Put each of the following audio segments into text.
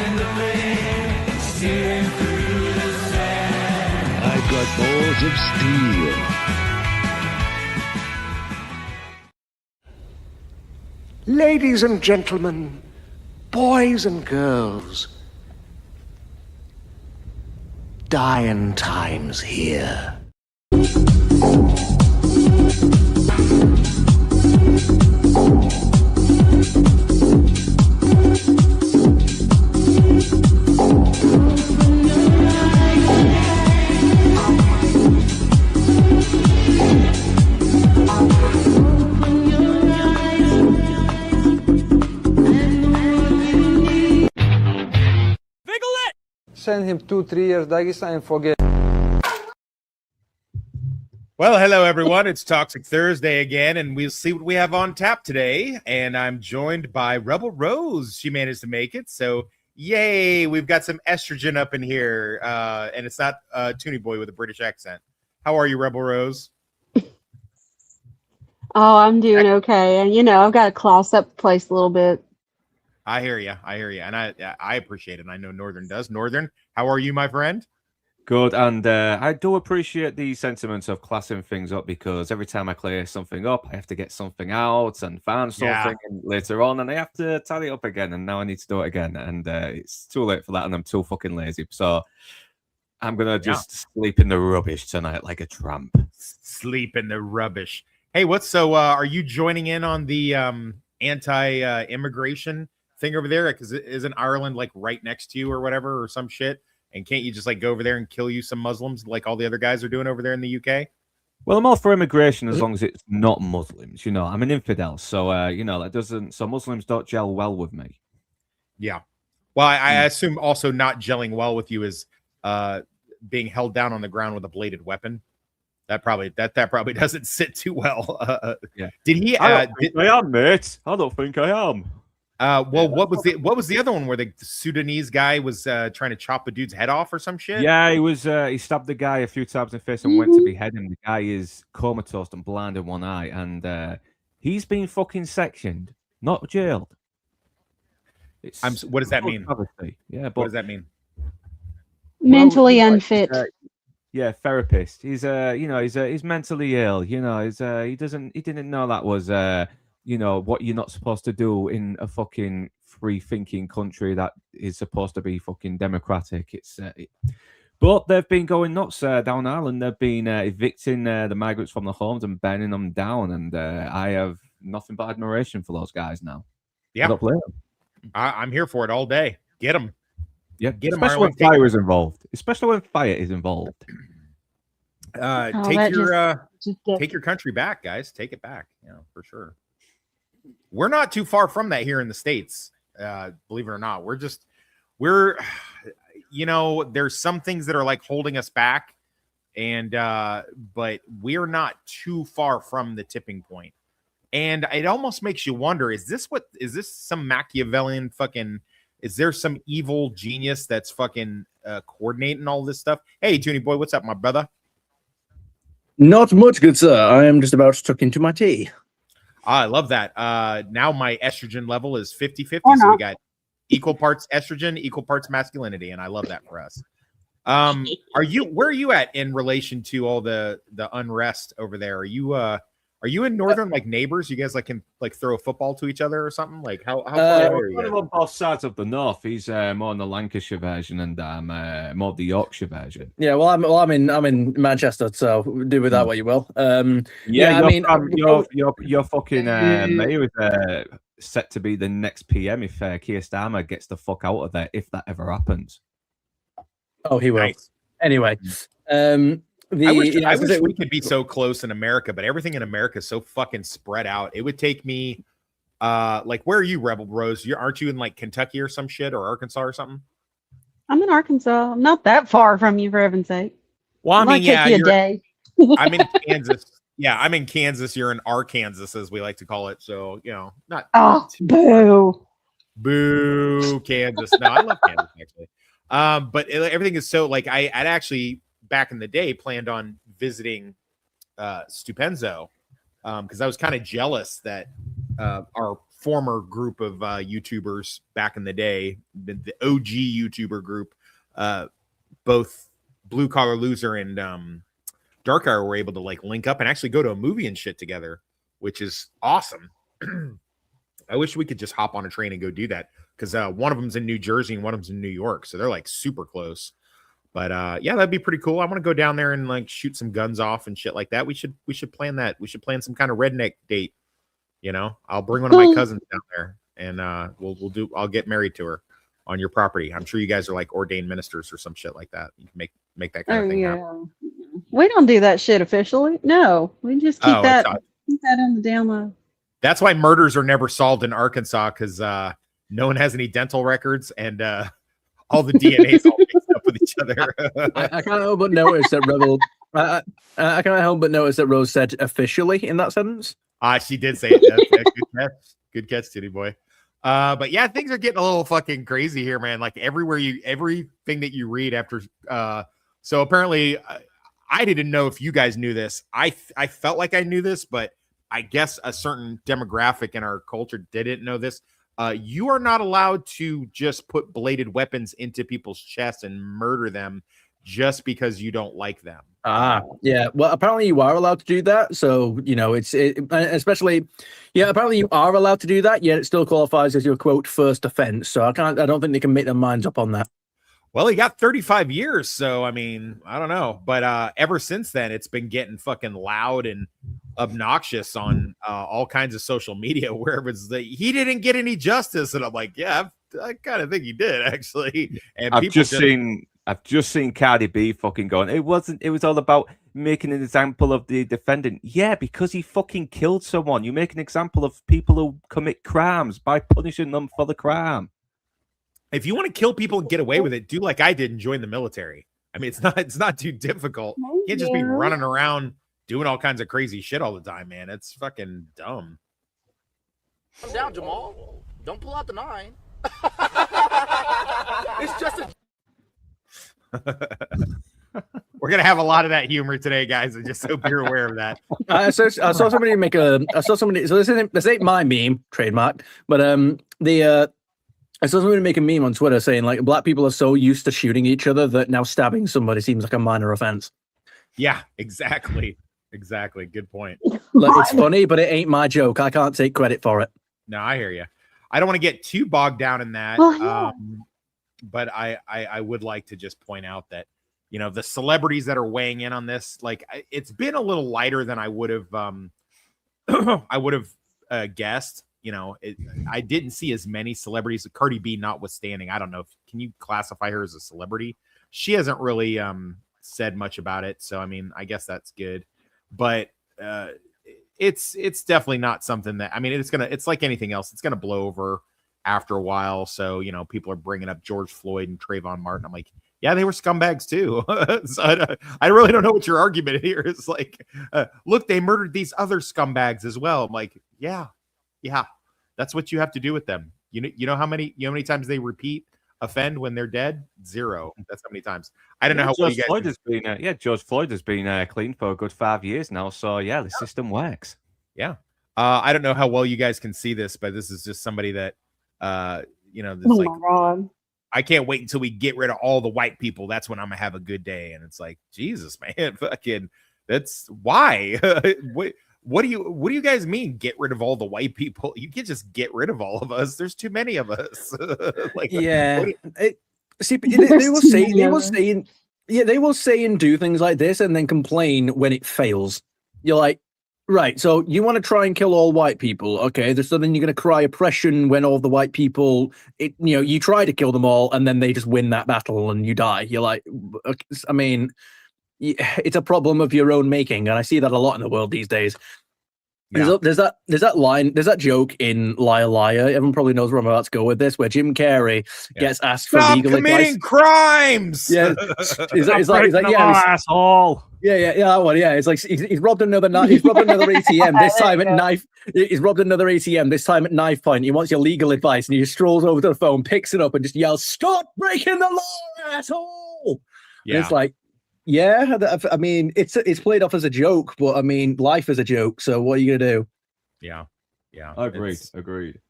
in the lane, steering through the sand. I've got balls of steel. Ladies and gentlemen, boys and girls, dying times here. Send him 2-3 years Dagestan and forget. Well, hello everyone. It's Toxic Thursday again, and we'll see what we have on tap today. And I'm joined by Rebel Rose. She managed to make it, so yay! We've got some estrogen up in here, and it's not Toonie Boy with a British accent. How are you, Rebel Rose? Oh, I'm doing okay, and I've got to class up the place a little bit. I hear you, and I appreciate it. And I know Northern does. Northern, how are you, my friend? Good, and I do appreciate the sentiments of classing things up, because every time I clear something up, I have to get something out and find something later on, and I have to tally it up again, and now I need to do it again, and it's too late for that, and I'm too fucking lazy. So I'm gonna just sleep in the rubbish tonight like a tramp. Sleep in the rubbish. Hey, are you joining in on the anti-immigration thing over there? Because isn't Ireland like right next to you or whatever or some shit? And can't you just like go over there and kill you some Muslims like all the other guys are doing over there in the UK? Well, I'm all for immigration as long as it's not Muslims. I'm an infidel, so that doesn't. So Muslims don't gel well with me. Yeah. Well, I assume also not gelling well with you is being held down on the ground with a bladed weapon. That probably doesn't sit too well. Yeah. Did he? I am, mate. I don't think I am. What was the other one where the Sudanese guy was trying to chop a dude's head off or some shit? Yeah, he stabbed the guy a few times in the face and went to behead him. The guy is comatose and blind in one eye, and he's been fucking sectioned, not jailed. What does that mean? Yeah, but what does that mean? Mentally unfit. Yeah, therapist. He's he's mentally ill. He didn't know that was what you're not supposed to do in a fucking free thinking country that is supposed to be fucking democratic. But they've been going nuts down Ireland. They've been evicting the migrants from the homes and burning them down, and I have nothing but admiration for those guys now. Yeah, I'm here for it all day. Get them. Yeah, especially when fire is involved. Take your country back, guys. Take it back. For sure. We're not too far from that here in the States. Believe it or not, there's some things that are like holding us back, and but we're not too far from the tipping point. And it almost makes you wonder: is this some Machiavellian fucking? Is there some evil genius that's fucking coordinating all this stuff? Hey, Toonie Boy, what's up, my brother? Not much, good sir. I am just about stuck into my tea. I love that. Now my estrogen level is 50-50, so we got equal parts estrogen, equal parts masculinity, and I love that for us. Where are you at in relation to all the unrest over there? Are you in Northern like neighbors? You guys can throw a football to each other or something? Like how far are you? On both sides of the north. He's more on the Lancashire version, and I'm more the Yorkshire version. Yeah, well, I'm in Manchester, so do with that what you will. Your fucking mayor is set to be the next PM if Keir Starmer gets the fuck out of there, if that ever happens. Oh, he will. Nice. Anyway, I wish we could be so close in America, but everything in America is so fucking spread out. It would take me, where are you, Rebel Rose? Aren't you in like Kentucky or some shit, or Arkansas or something? I'm in Arkansas. I'm not that far from you, for heaven's sake. Well, I mean, take you a day. I'm in Kansas. Yeah, I'm in Kansas. You're in Arkansas, as we like to call it. So, not. Oh, boo. Boo, Kansas. No, I love Kansas, actually. But everything is so, like, I'd actually, back in the day, planned on visiting Stupenzo because I was kind of jealous that our former group of YouTubers back in the day, the OG YouTuber group, both Blue Collar Loser and Dark Hour were able to like link up and actually go to a movie and shit together, which is awesome. I wish we could just hop on a train and go do that, because one of them's in New Jersey and one of them's in New York, so they're like super close. But yeah, that'd be pretty cool. I want to go down there and like shoot some guns off and shit like that. We should plan that. We should plan some kind of redneck date. You know, I'll bring one of my cousins down there, and I'll get married to her on your property. I'm sure you guys are like ordained ministers or some shit like that. You can make that kind of thing happen. We don't do that shit officially. No, we just keep that on the down low. That's why murders are never solved in Arkansas, because no one has any dental records, and all the DNA is all mixed up with each other. I can't help but notice that Rebel. I can't help but notice that Rose said officially in that sentence. She did say it. Good catch, Titty Boy. But yeah, things are getting a little fucking crazy here, man. Like everything that you read after. So apparently, I didn't know if you guys knew this. I felt like I knew this, but I guess a certain demographic in our culture didn't know this. You are not allowed to just put bladed weapons into people's chests and murder them just because you don't like them. Yeah. Well, apparently you are allowed to do that. So, you know, apparently you are allowed to do that, yet it still qualifies as your quote first offense. So I don't think they can make their minds up on that. Well, he got 35 years. So, I mean, I don't know. But ever since then, it's been getting fucking loud and obnoxious on all kinds of social media, where it's he didn't get any justice. And I'm like, yeah, I kind of think he did, actually. And I've just seen Cardi B fucking going, it was all about making an example of the defendant. Yeah, because he fucking killed someone. You make an example of people who commit crimes by punishing them for the crime. If you want to kill people and get away with it, do like I did and join the military. I mean, it's not too difficult. You can't just be running around doing all kinds of crazy shit all the time, man. It's fucking dumb. Calm down, Jamal. Don't pull out the 9. It's just a... We're gonna have a lot of that humor today, guys. I just hope you're aware of that. I saw somebody make a. I saw somebody. So this ain't my meme, trademark, but I saw somebody make a meme on Twitter saying like black people are so used to shooting each other that now stabbing somebody seems like a minor offense. Yeah, exactly. Good point. Like, it's funny, but it ain't my joke. I can't take credit for it. No, I hear you. I don't want to get too bogged down in that. But I would like to just point out that, you know, the celebrities that are weighing in on this, like, it's been a little lighter than I would have guessed. You know, I didn't see as many celebrities, Cardi B notwithstanding. I don't know can you classify her as a celebrity? She hasn't really said much about it, so I mean, I guess that's good. But it's definitely not something that, I mean, it's like anything else. It's gonna blow over after a while. So, you know, people are bringing up George Floyd and Trayvon Martin. I'm like, yeah, they were scumbags too. So I really don't know what your argument here is. Like, look, they murdered these other scumbags as well. I'm like, yeah, that's what you have to do with them. You know how many times they offend when they're dead? 0. That's how many times. I don't know how George Floyd has been. George Floyd has been clean for a good 5 years now. So yeah, the system works. Yeah. I don't know how well you guys can see this, but this is just somebody that you know, this my God. I can't wait until we get rid of all the white people. That's when I'm gonna have a good day. And it's like, Jesus, man, fucking, that's why. What do you guys mean? Get rid of all the white people? You can't just get rid of all of us. There's too many of us. Like, yeah. They will say and do things like this and then complain when it fails. You're like, right, so you want to try and kill all white people, okay? So then you're going to cry oppression when all the white people, you try to kill them all, and then they just win that battle and you die. You're like, I mean, it's a problem of your own making, and I see that a lot in the world these days. Yeah. There's that joke in Liar Liar. Everyone probably knows where I'm about to go with this, where Jim Carrey gets asked for legal advice. Committing crimes. Yeah, he's like, yeah, asshole. Yeah, that one. Yeah, it's like he's robbed another He's robbed another ATM. This time at knife. He's robbed another ATM. This time at knife point. He wants your legal advice, and he just strolls over to the phone, picks it up, and just yells, "Stop breaking the law, asshole!" Yeah, and it's like, yeah. I mean, it's played off as a joke, but I mean, life is a joke. So what are you gonna do? Yeah. Agreed.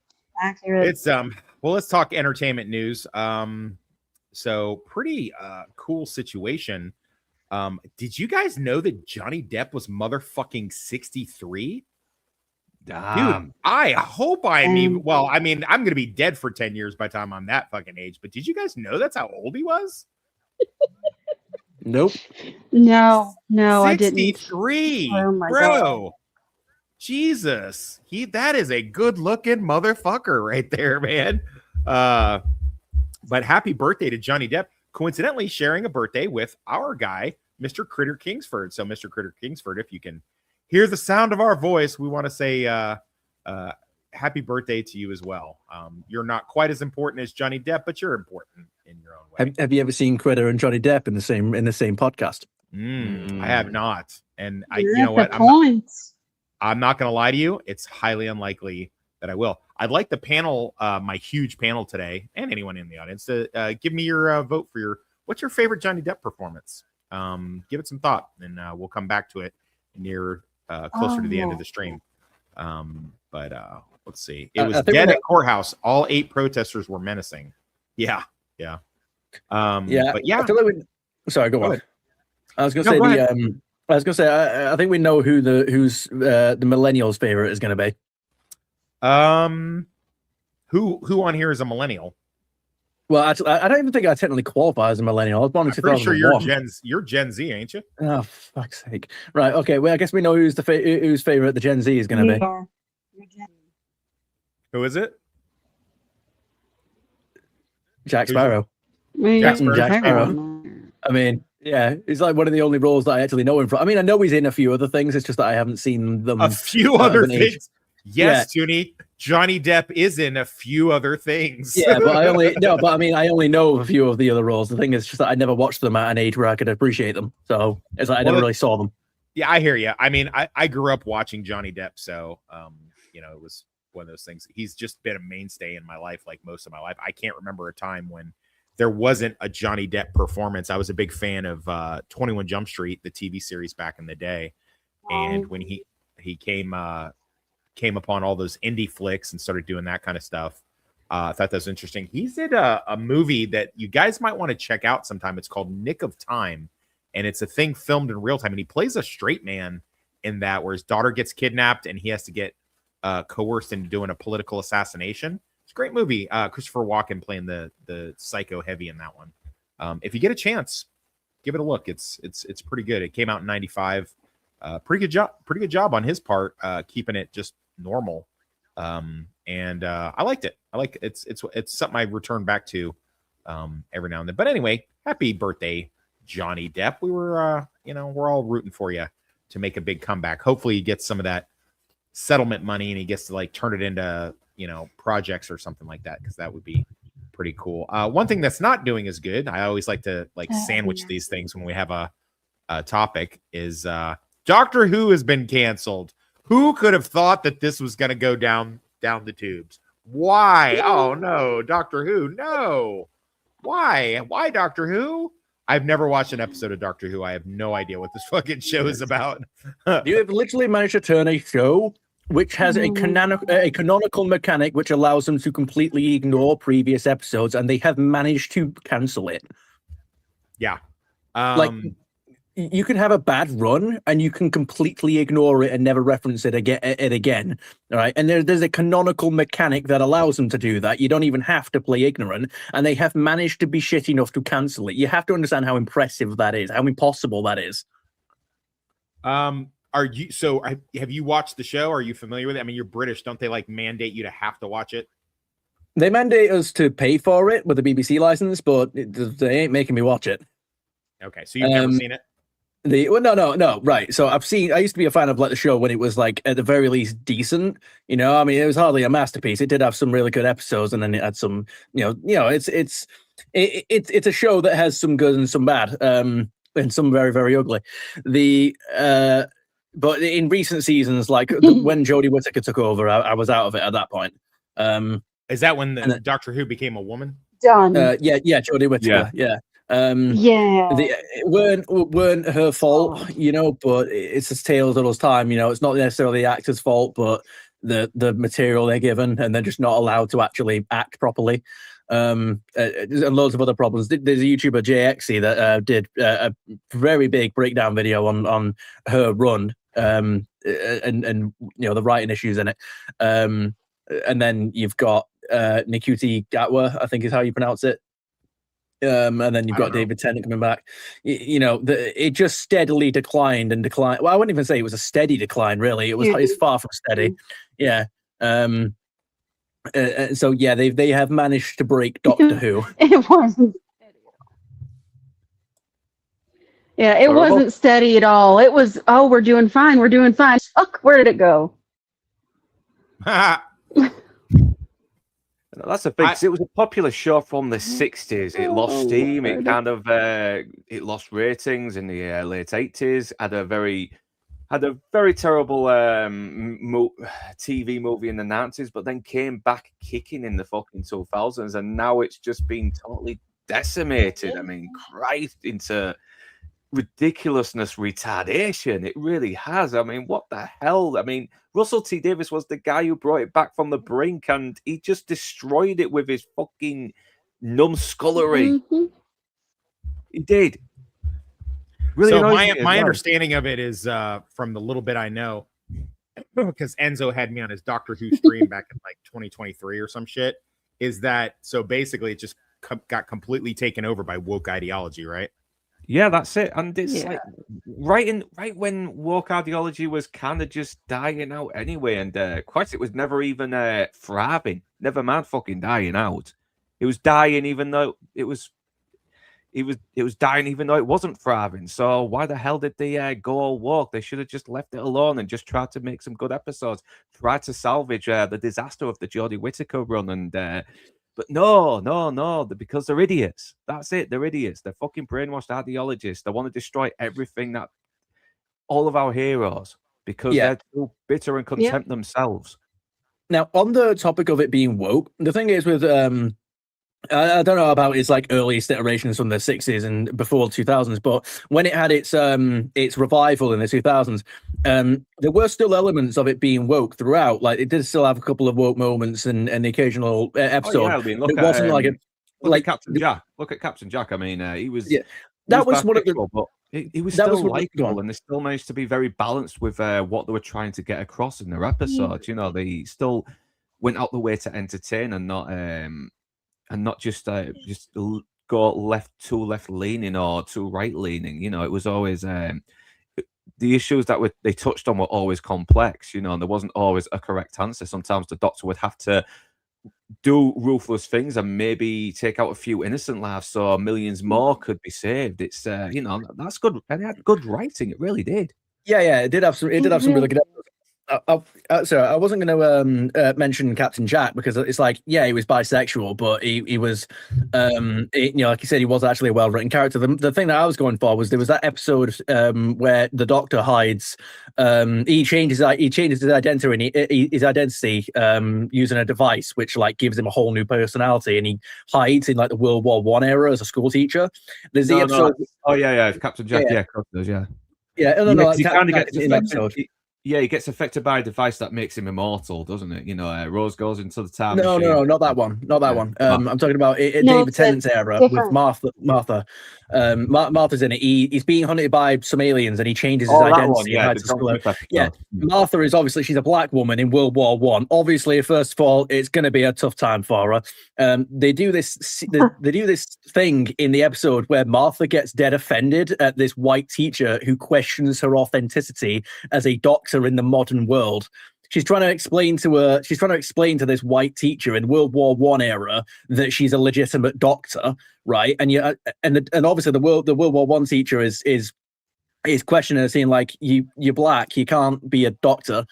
Accurate. It's well, let's talk entertainment news. So pretty cool situation. Did you guys know that Johnny Depp was motherfucking 63? Damn. Dude, I hope I'm even. Well, I mean, I'm gonna be dead for 10 years by the time I'm that fucking age. But did you guys know that's how old he was? Nope. No, I didn't. 63, Oh my bro. God. Jesus, that is a good looking motherfucker right there, man. But happy birthday to Johnny Depp. Coincidentally, sharing a birthday with our guy, Mr. Critter Kingsford. So, Mr. Critter Kingsford, if you can hear the sound of our voice, we want to say happy birthday to you as well. You're not quite as important as Johnny Depp, but you're important in your own way. Have you ever seen Critter and Johnny Depp in the same podcast? I have not, and You're you know at what? the I'm not going to lie to you. It's highly unlikely that I will. I'd like the panel, my huge panel today, and anyone in the audience to give me your vote for what's your favorite Johnny Depp performance? Give it some thought, and we'll come back to it near closer to the end of the stream. But let's see. It was dead at courthouse. All 8 protesters were menacing. Yeah. But yeah. Sorry, go on. I was going to say I think we know who's the millennials' favorite is going to be. Who on here is a millennial? Well, actually, I don't even think I technically qualify as a millennial. I was born in 2001. Pretty sure you're Gen Z, ain't you? Oh, fuck's sake! Right, okay. Well, I guess we know whose favorite the Gen Z is going to be. Who is it? Jack Sparrow. Jack Sparrow. I mean, yeah, he's like one of the only roles that I actually know him from. I mean, I know he's in a few other things. It's just that I haven't seen them. A few other things. Yes, Toonie. Johnny Depp is in a few other things. Yeah, but I only know a few of the other roles. The thing is just that I never watched them at an age where I could appreciate them. So it's like I never really saw them. Yeah, I hear you. I mean, I grew up watching Johnny Depp, so it was one of those things. He's just been a mainstay in my life, like most of my life. I can't remember a time when there wasn't a Johnny Depp performance. I was a big fan of 21 Jump Street, the TV series back in the day, and when he came upon all those indie flicks and started doing that kind of stuff. I thought that was interesting. He's in a movie that you guys might want to check out sometime. It's called Nick of Time, and it's a thing filmed in real time. And he plays a straight man in that, where his daughter gets kidnapped and he has to get coerced into doing a political assassination. It's a great movie. Christopher Walken playing the psycho heavy in that one. If you get a chance, give it a look. It's pretty good. It came out in '95. Pretty good job on his part, keeping it just normal. And I liked it. It's something I return back to every now and then. But anyway, happy birthday, Johnny Depp. We were we're all rooting for you to make a big comeback. Hopefully he gets some of that settlement money and he gets to like turn it into projects or something like that, because that would be pretty cool. One thing that's not doing as good, I always like to sandwich these things when we have a topic, is Doctor Who has been canceled. Who could have thought that this was going to go down the tubes? Why? Oh no, Doctor Who, no. Why Doctor Who? I've never watched an episode of Doctor Who. I have no idea what this fucking show is about. You have literally managed to turn a show which has a canonical mechanic which allows them to completely ignore previous episodes, and they have managed to cancel it. Yeah. You can have a bad run and you can completely ignore it and never reference it again. All right. And there's a canonical mechanic that allows them to do that. You don't even have to play ignorant, and they have managed to be shit enough to cancel it. You have to understand how impressive that is, how impossible that is. Have you watched the show? Are you familiar with it? I mean, you're British. Don't they mandate you to have to watch it? They mandate us to pay for it with a BBC license, but they ain't making me watch it. Okay. So you've never seen it? No. Right. So I used to be a fan of the show when it was at the very least decent. I mean, it was hardly a masterpiece. It did have some really good episodes, and then it had some, it's a show that has some good and some bad, and some very, very ugly. But in recent seasons, when Jodie Whittaker took over, I was out of it at that point. Is that when the Doctor Who became a woman? Done. Yeah, Jodie Whittaker. Yeah. It weren't her fault, but it's a tale as old as time. It's not necessarily the actor's fault, but the material they're given, and they're just not allowed to actually act properly. And loads of other problems. There's a YouTuber JXy that did a very big breakdown video on her run, and the writing issues in it. And then you've got Nikuti Gatwa, I think is how you pronounce it. And then you've got David Tennant coming back. It just steadily declined and declined. Well, I wouldn't even say it was a steady decline, really. It's far from steady. Yeah. So yeah, they have managed to break Doctor Who. It wasn't steady at all. Yeah, it wasn't steady at all. It was, we're doing fine. Fuck, where did it go? That's a big. It was a popular show from the 60s. It lost steam. It kind of it lost ratings in the late 80s. Had a very terrible TV movie in the 90s, but then came back kicking in the fucking 2000s, and now it's just been totally decimated. I mean, Christ, into ridiculousness, retardation. It really has. I mean, what the hell? I mean, Russell T Davies was the guy who brought it back from the brink, and he just destroyed it with his fucking numbskullery. Mm-hmm. He did. Really. So my understanding of it is from the little bit I know, because Enzo had me on his Doctor Who stream back in like 2023 or some shit, is that so basically it just got completely taken over by woke ideology, right? Yeah, that's it. And it's like right when woke ideology was kind of just dying out anyway. And quite, it was never even thriving. Never mind fucking dying out. It was dying even though it was dying even though it wasn't thriving. So why the hell did they go all woke? They should have just left it alone and just tried to make some good episodes. Tried to salvage the disaster of the Jodie Whittaker run, and but no, because they're idiots. That's it. They're idiots. They're fucking brainwashed ideologists. They want to destroy everything that all of our heroes because they're too bitter and content themselves. Now, on the topic of it being woke, the thing is with I don't know about its like earliest iterations from the 60s and before the 2000s, but when it had its revival in the 2000s, there were still elements of it being woke throughout. Like it did still have a couple of woke moments and the occasional episode. I mean, it wasn't like Captain Jack. Look at Captain Jack. I mean, he was that was one of the. But he was still likable, and they still managed to be very balanced with what they were trying to get across in their episodes. You know, they still went out the way to entertain and not just go too left leaning or too right leaning. You know, it was always the issues that they touched on were always complex. You know, and there wasn't always a correct answer. Sometimes the Doctor would have to do ruthless things and maybe take out a few innocent lives so millions more could be saved. It's that's good, and it had good writing. It really did. Yeah, it did have some really good episodes. Sorry, I wasn't going to mention Captain Jack because it's like, he was bisexual, but he was, like you said, he was actually a well-written character. The thing that I was going for was there was that episode where the Doctor hides. He changes his identity using a device which like gives him a whole new personality, and he hides in like the World War I era as a school teacher. There's the episode. Captain Jack. Yeah, does. Yeah. He kind of gets in that episode. Yeah, he gets affected by a device that makes him immortal, doesn't it? You know, Rose goes into the time machine. No, not that one. Not that one. I'm talking about David Tennant's era with Martha. Martha's in it. He's being hunted by some aliens, and he changes his identity. Martha is obviously, she's a black woman in World War I. Obviously, first of all, it's going to be a tough time for her. They do this thing in the episode where Martha gets dead offended at this white teacher who questions her authenticity as a doctor in the modern world. She's trying to explain to this white teacher in World War I era that she's a legitimate doctor, right? And obviously the World War I teacher is questioning her, saying like, you're black, you can't be a doctor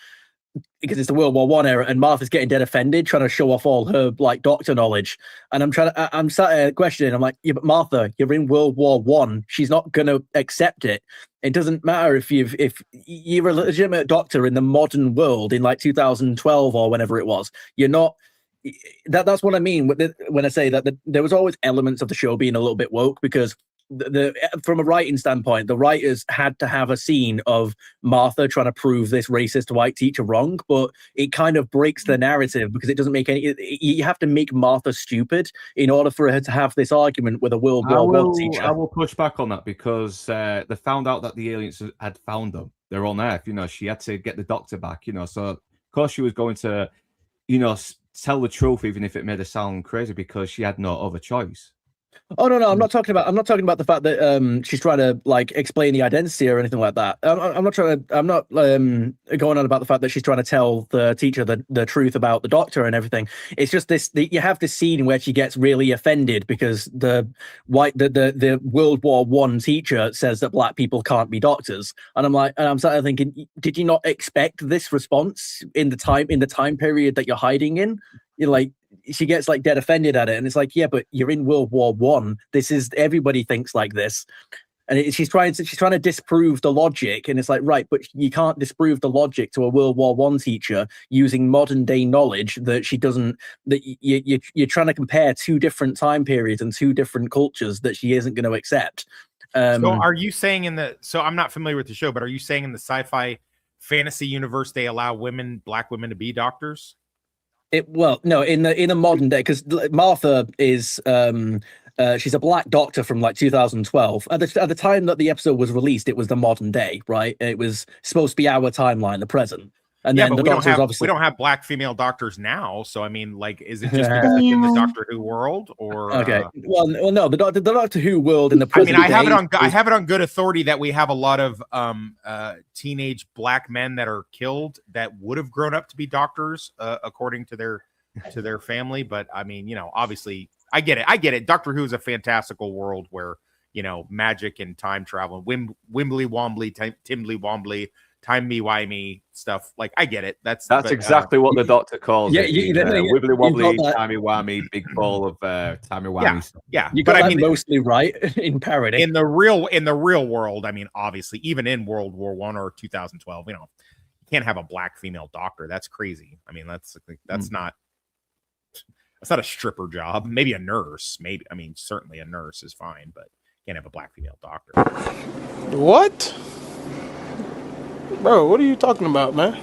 because it's the World War I era. And Martha's getting dead offended, trying to show off all her like doctor knowledge. And I'm sat there questioning. I'm like, yeah, but Martha, you're in World War I. She's not going to accept it. It doesn't matter if you're a legitimate doctor in the modern world in like 2012 or whenever it was. You're not. That's what I mean when I say that there was always elements of the show being a little bit woke, because from a writing standpoint, the writers had to have a scene of Martha trying to prove this racist white teacher wrong, but it kind of breaks the narrative because it doesn't make any. You have to make Martha stupid in order for her to have this argument with a World War I teacher. I will push back on that because they found out that the aliens had found them. They're on Earth. She had to get the doctor back. So of course she was going to, tell the truth, even if it made her sound crazy, because she had no other choice. Oh no, I'm not talking about the fact that she's trying to explain the identity or anything like that. I'm not going on about the fact that she's trying to tell the teacher the truth about the doctor and everything. It's just you have this scene where she gets really offended because the World War I teacher says that black people can't be doctors, and I'm sort of thinking, did you not expect this response in the time period that you're hiding in? She gets dead offended at it, and it's yeah, but you're in World War I. This is, everybody thinks like this, and she's trying to disprove the logic, and it's right, but you can't disprove the logic to a World War I teacher using modern day knowledge that she doesn't. That you're trying to compare two different time periods and two different cultures that she isn't going to accept. So are you saying so I'm not familiar with the show, but are you saying in the sci-fi fantasy universe they allow black women to be doctors? No, in the modern day, because Martha is she's a black doctor from 2012. At the time that the episode was released, it was the modern day, right? It was supposed to be our timeline, the present. And then the doctors obviously, we don't have black female doctors now. So I mean, is it just because it's in the Doctor Who world, or okay? Well, no, the Doctor Who world in the present. I have it on good authority that we have a lot of teenage black men that are killed that would have grown up to be doctors, according to their family. But I mean, obviously, I get it. Doctor Who is a fantastical world where magic and time travel, Wimbly Wombly, Timbly Wombly, timey-wimey stuff. I get it. That's exactly what the Doctor calls it. Wibbly wobbly, timey-wimey, big ball of timey-wimey stuff. Yeah. You got that mostly right in parody. In the real world, I mean, obviously, even in World War I or 2012, you can't have a black female doctor. That's crazy. I mean, that's not a stripper job. Maybe a nurse. Maybe, I mean, certainly a nurse is fine, but you can't have a black female doctor. What? Bro, what are you talking about, man?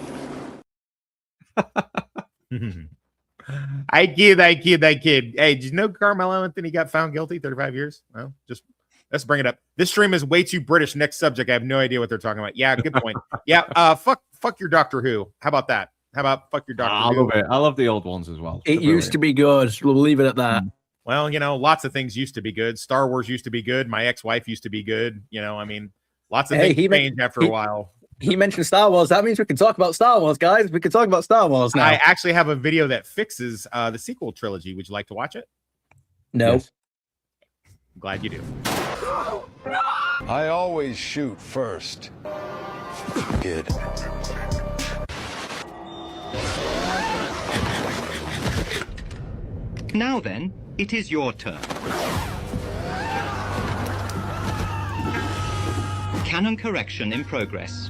I kid. Hey, did you know Carmelo Anthony got found guilty? 35 years? Well, just let's bring it up. This stream is way too British. Next subject. I have no idea what they're talking about. Yeah, good point. Yeah, fuck your Doctor Who. How about that? How about fuck your Doctor Who? Love it. I love the old ones as well. It used to be good. We'll leave it at that. Well, lots of things used to be good. Star Wars used to be good. My ex-wife used to be good. I mean, lots of things change after a while. He mentioned Star Wars. That means we can talk about Star Wars, guys. We can talk about Star Wars now. I actually have a video that fixes the sequel trilogy. Would you like to watch it? No. Yes. I'm glad you do. I always shoot first. Kid. Now then, it is your turn. Canon correction in progress.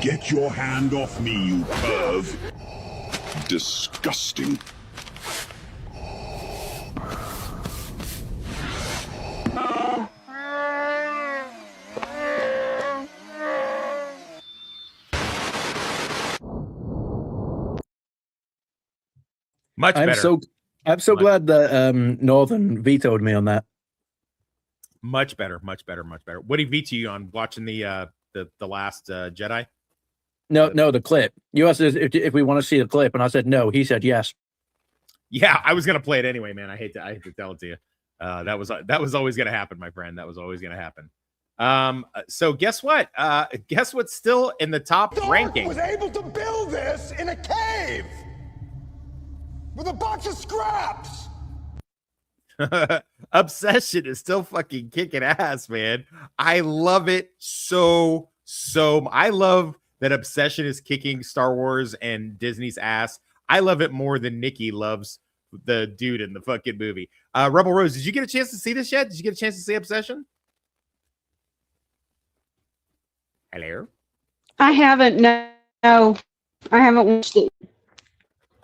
Get your hand off me, you perv. Disgusting. Much better. I'm so glad that Northern vetoed me on that. Much better. What did he veto you on watching the last Jedi? No, the clip. You asked if we want to see the clip, and I said no. He said yes. Yeah, I was gonna play it anyway, man. I hate to tell it to you. That was always gonna happen, my friend. That was always gonna happen. So guess what? Guess what's still in the top ranking? Was able to build this in a cave with a bunch of scraps. Obsession is still fucking kicking ass, man. I love it so. I love that Obsession is kicking Star Wars and Disney's ass. I love it more than Nikki loves the dude in the fucking movie. Rebel Rose, did you get a chance to see this yet? Did you get a chance to see Obsession? Hello? I haven't. No, I haven't watched it.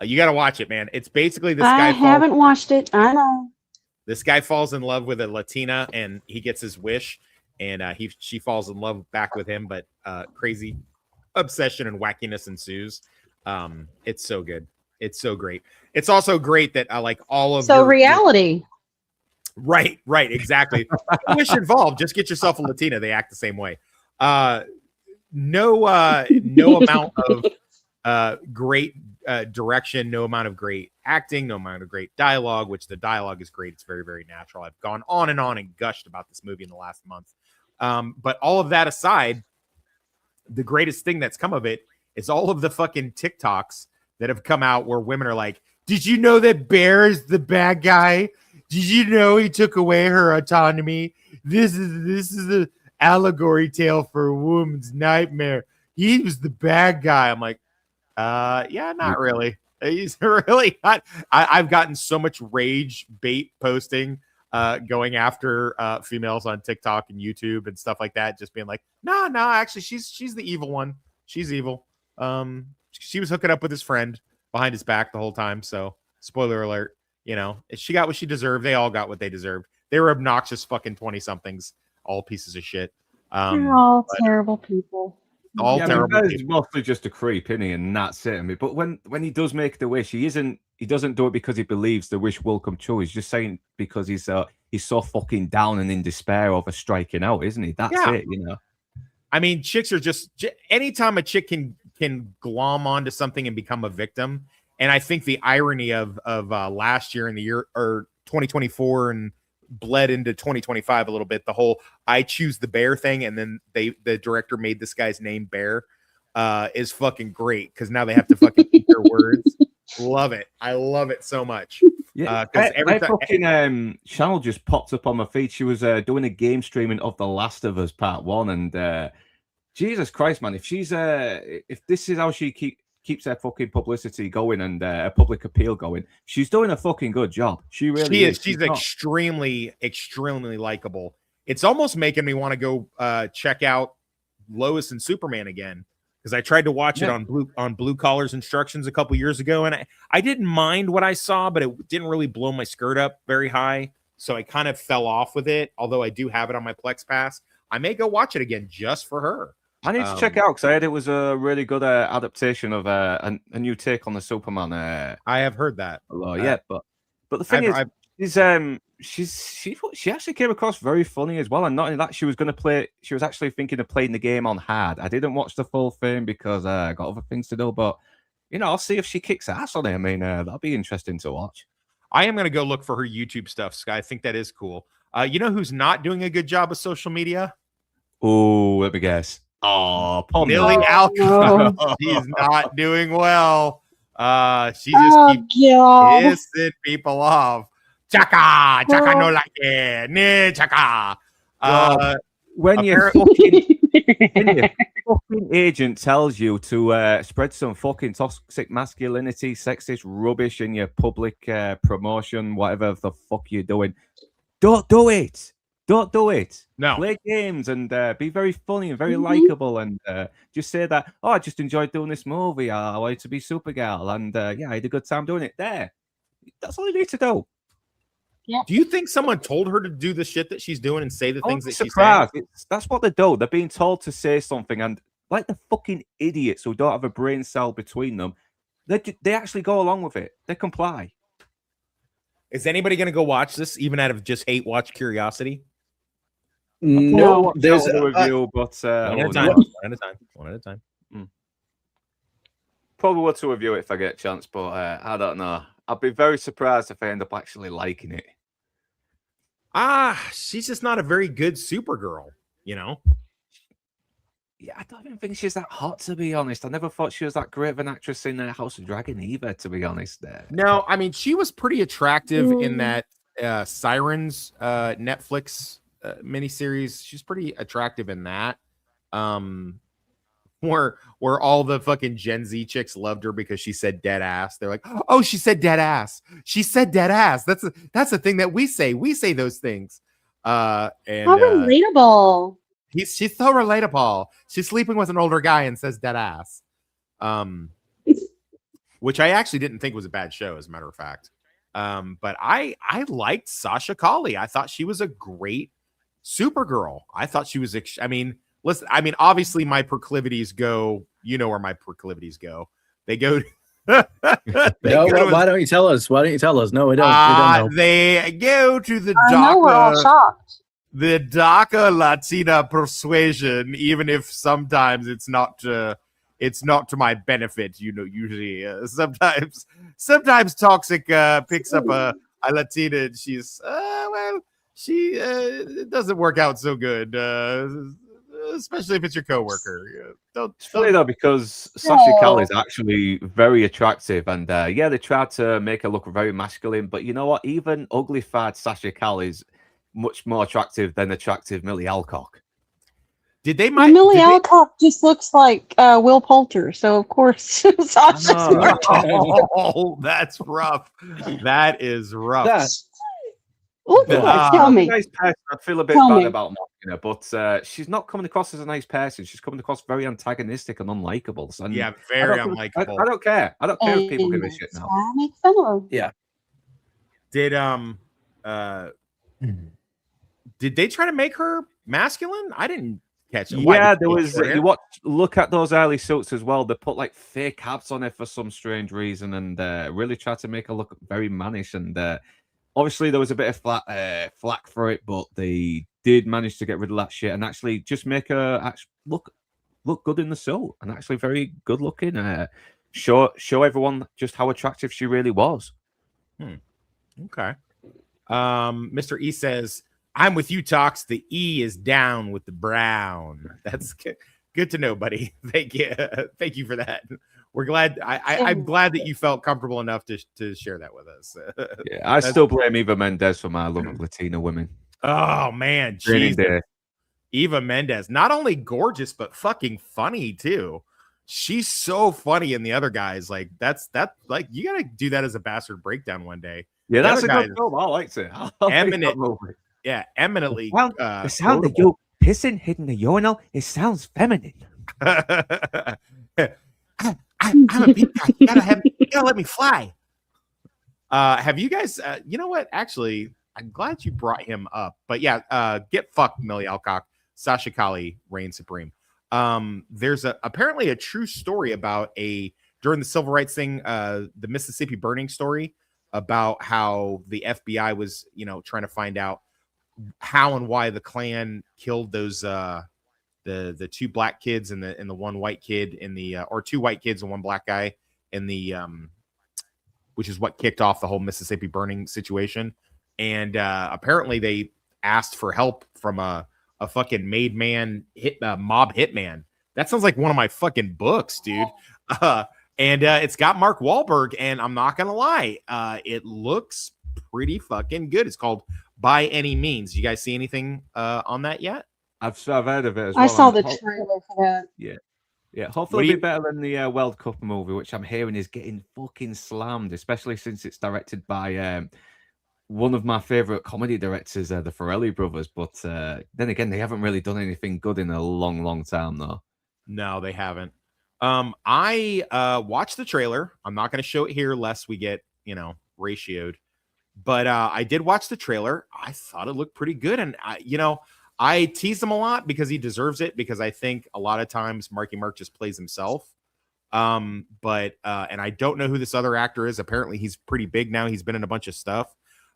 You got to watch it, man. It's basically this I guy. haven't watched it. I know. This guy falls in love with a Latina, and he gets his wish, and she falls in love back with him, but crazy obsession and wackiness ensues. It's so good. It's so great. It's also great that like all of reality. Right, exactly. Wish involved. Just get yourself a Latina. They act the same way. No amount of great direction, no amount of great acting, no amount of great dialogue, which the dialogue is great. It's very, very natural. I've gone on and gushed about this movie in the last month. But all of that aside, the greatest thing that's come of it is all of the fucking TikToks that have come out where women are like, did you know that Bear is the bad guy? Did you know he took away her autonomy? This is the allegory tale for a woman's nightmare. He was the bad guy. I'm like, yeah, not really. He's really not. I've gotten so much rage bait posting going after females on TikTok and YouTube and stuff like that, just being like, no, actually she's the evil one. She's evil. She was hooking up with his friend behind his back the whole time. So spoiler alert, she got what she deserved. They all got what they deserved. They were obnoxious fucking 20-somethings, all pieces of shit. They're all terrible people. All terrible. He's mostly just a creep, isn't he? And that's it. I mean, but when he does make the wish, he doesn't do it because he believes the wish will come true. He's just saying because he's so fucking down and in despair over striking out, isn't he? That's it, I mean, chicks are just anytime a chick can glom onto something and become a victim. And I think the irony of last year and the year or 2024 and bled into 2025 a little bit, the whole I choose the bear thing, and then the director made this guy's name Bear is fucking great because now they have to fucking keep their words. Love it. I love it so much. Yeah, because every fucking channel just popped up on my feed. She was doing a game streaming of The Last of Us Part 1, and Jesus Christ, man, if this is how she keeps her fucking publicity going and a public appeal going, she's doing a fucking good job. She really is. She's extremely likable. It's almost making me want to go check out Lois and Superman again, because I tried to watch it on Blue Collar's instructions a couple years ago, and I didn't mind what I saw, but it didn't really blow my skirt up very high, so I kind of fell off with it, although I do have it on my Plex Pass. I may go watch it again just for her. I need to check it out because I heard it was a really good adaptation of a new take on the Superman. I have heard that. But the thing she actually came across very funny as well, and not only that, she was actually thinking of playing the game on hard. I didn't watch the full thing because I got other things to do, but I'll see if she kicks ass on it. I mean, that'll be interesting to watch. I am going to go look for her YouTube stuff, Sky. I think that is cool. You know who's not doing a good job of social media? Oh, let me guess. Oh, poor Millie Alcock. She's not doing well. She just keeps pissing people off. Chaka no like it. Chaka. When your fucking agent tells you to spread some fucking toxic masculinity, sexist rubbish in your public promotion, whatever the fuck you're doing, don't do it. Don't do it. No. Play games and be very funny and very likable, and just say that, I just enjoyed doing this movie. I wanted to be Supergirl, and I had a good time doing it. There. That's all you need to do. Yeah. Do you think someone told her to do the shit that she's doing and say the things that she's saying? That's what they do. They're being told to say something, and like the fucking idiots who don't have a brain cell between them, they actually go along with it. They comply. Is anybody going to go watch this, even out of just hate watch curiosity? No, there's a review, but one at a time. Probably want to review it if I get a chance, but I don't know. I'd be very surprised if I end up actually liking it. She's just not a very good Supergirl, Yeah, I don't even think she's that hot, to be honest. I never thought she was that great of an actress in House of Dragon either, to be honest. No, I mean, she was pretty attractive in that Sirens Netflix miniseries. She's pretty attractive in that. where all the fucking Gen Z chicks loved her because she said dead ass. They're like, oh, she said dead ass. She said dead ass. That's a thing that we say. We say those things. And how relatable. She's so relatable. She's sleeping with an older guy and says dead ass. Which I actually didn't think was a bad show, as a matter of fact. But I liked Sasha Calle. I thought she was a great Supergirl. I thought she was. Listen. Obviously, my proclivities go. You know where my proclivities go. They go. Why don't you tell us? Why don't you tell us? No, we don't. They go to the I know we're all shocked. The DACA Latina persuasion, even if sometimes it's not to my benefit. Usually sometimes Toxic picks up a Latina and she's it doesn't work out so good, especially if it's your coworker. It's funny though, because Sasha Calle is actually very attractive, and they tried to make her look very masculine, but you know what? Even ugly fat Sasha Calle is much more attractive than attractive Millie Alcock. Millie Alcock just looks like Will Poulter, so of course Sasha. Oh, that's rough. That is rough. Tell me. Nice person. I feel a bit bad about mocking her, but she's not coming across as a nice person. She's coming across very antagonistic and unlikable. And yeah, very unlikable. I don't care. I don't care if people give a shit now. Make fun of. Yeah. Did they try to make her masculine? I didn't catch it. Yeah, there was. Look at those early suits as well. They put like fake abs on it for some strange reason, and really tried to make her look very mannish. And obviously, there was a bit of flack for it, but they did manage to get rid of that shit and actually just make her look good in the suit and actually very good looking. Show everyone just how attractive she really was. Okay. Mr. E says, I'm with you, Tox. The E is down with the brown. That's good to know, buddy. Thank you. Thank you for that. We're glad. I'm glad that you felt comfortable enough to share that with us. Yeah, I still blame Eva Mendes for my love of Latina women. Oh man, Eva Mendes, not only gorgeous but fucking funny too. She's so funny in The Other Guys. Like that's like you gotta do that as a Bastard Breakdown one day. Yeah, that's a good film. I liked it. Yeah, eminently. Well, the sound of you pissing hitting the urinal, it sounds feminine. I'm a big guy. You gotta let me fly. Have you guys? You know what? Actually, I'm glad you brought him up. But yeah, get fucked, Millie Alcock. Sasha Calle reigns supreme. There's apparently a true story about during the civil rights thing, the Mississippi burning story about how the FBI was, trying to find out how and why the Klan killed those the two black kids and the one white kid in the or two white kids and one black guy in the which is what kicked off the whole Mississippi burning situation. And apparently they asked for help from a fucking made man mob hitman. That sounds like one of my fucking books, dude. And it's got Mark Wahlberg, and I'm not gonna lie, it looks pretty fucking good. It's called By Any Means. You guys see anything on that yet? I've heard of it as well. I saw the trailer for that. Yeah. Hopefully it'll be better than the World Cup movie, which I'm hearing is getting fucking slammed, especially since it's directed by one of my favorite comedy directors, the Farrelly brothers. But then again, they haven't really done anything good in a long, long time, though. No, they haven't. I watched the trailer. I'm not going to show it here lest we get, ratioed. But I did watch the trailer. I thought it looked pretty good. And, I tease him a lot because he deserves it, because I think a lot of times Marky Mark just plays himself. But I don't know who this other actor is. Apparently he's pretty big now. He's been in a bunch of stuff.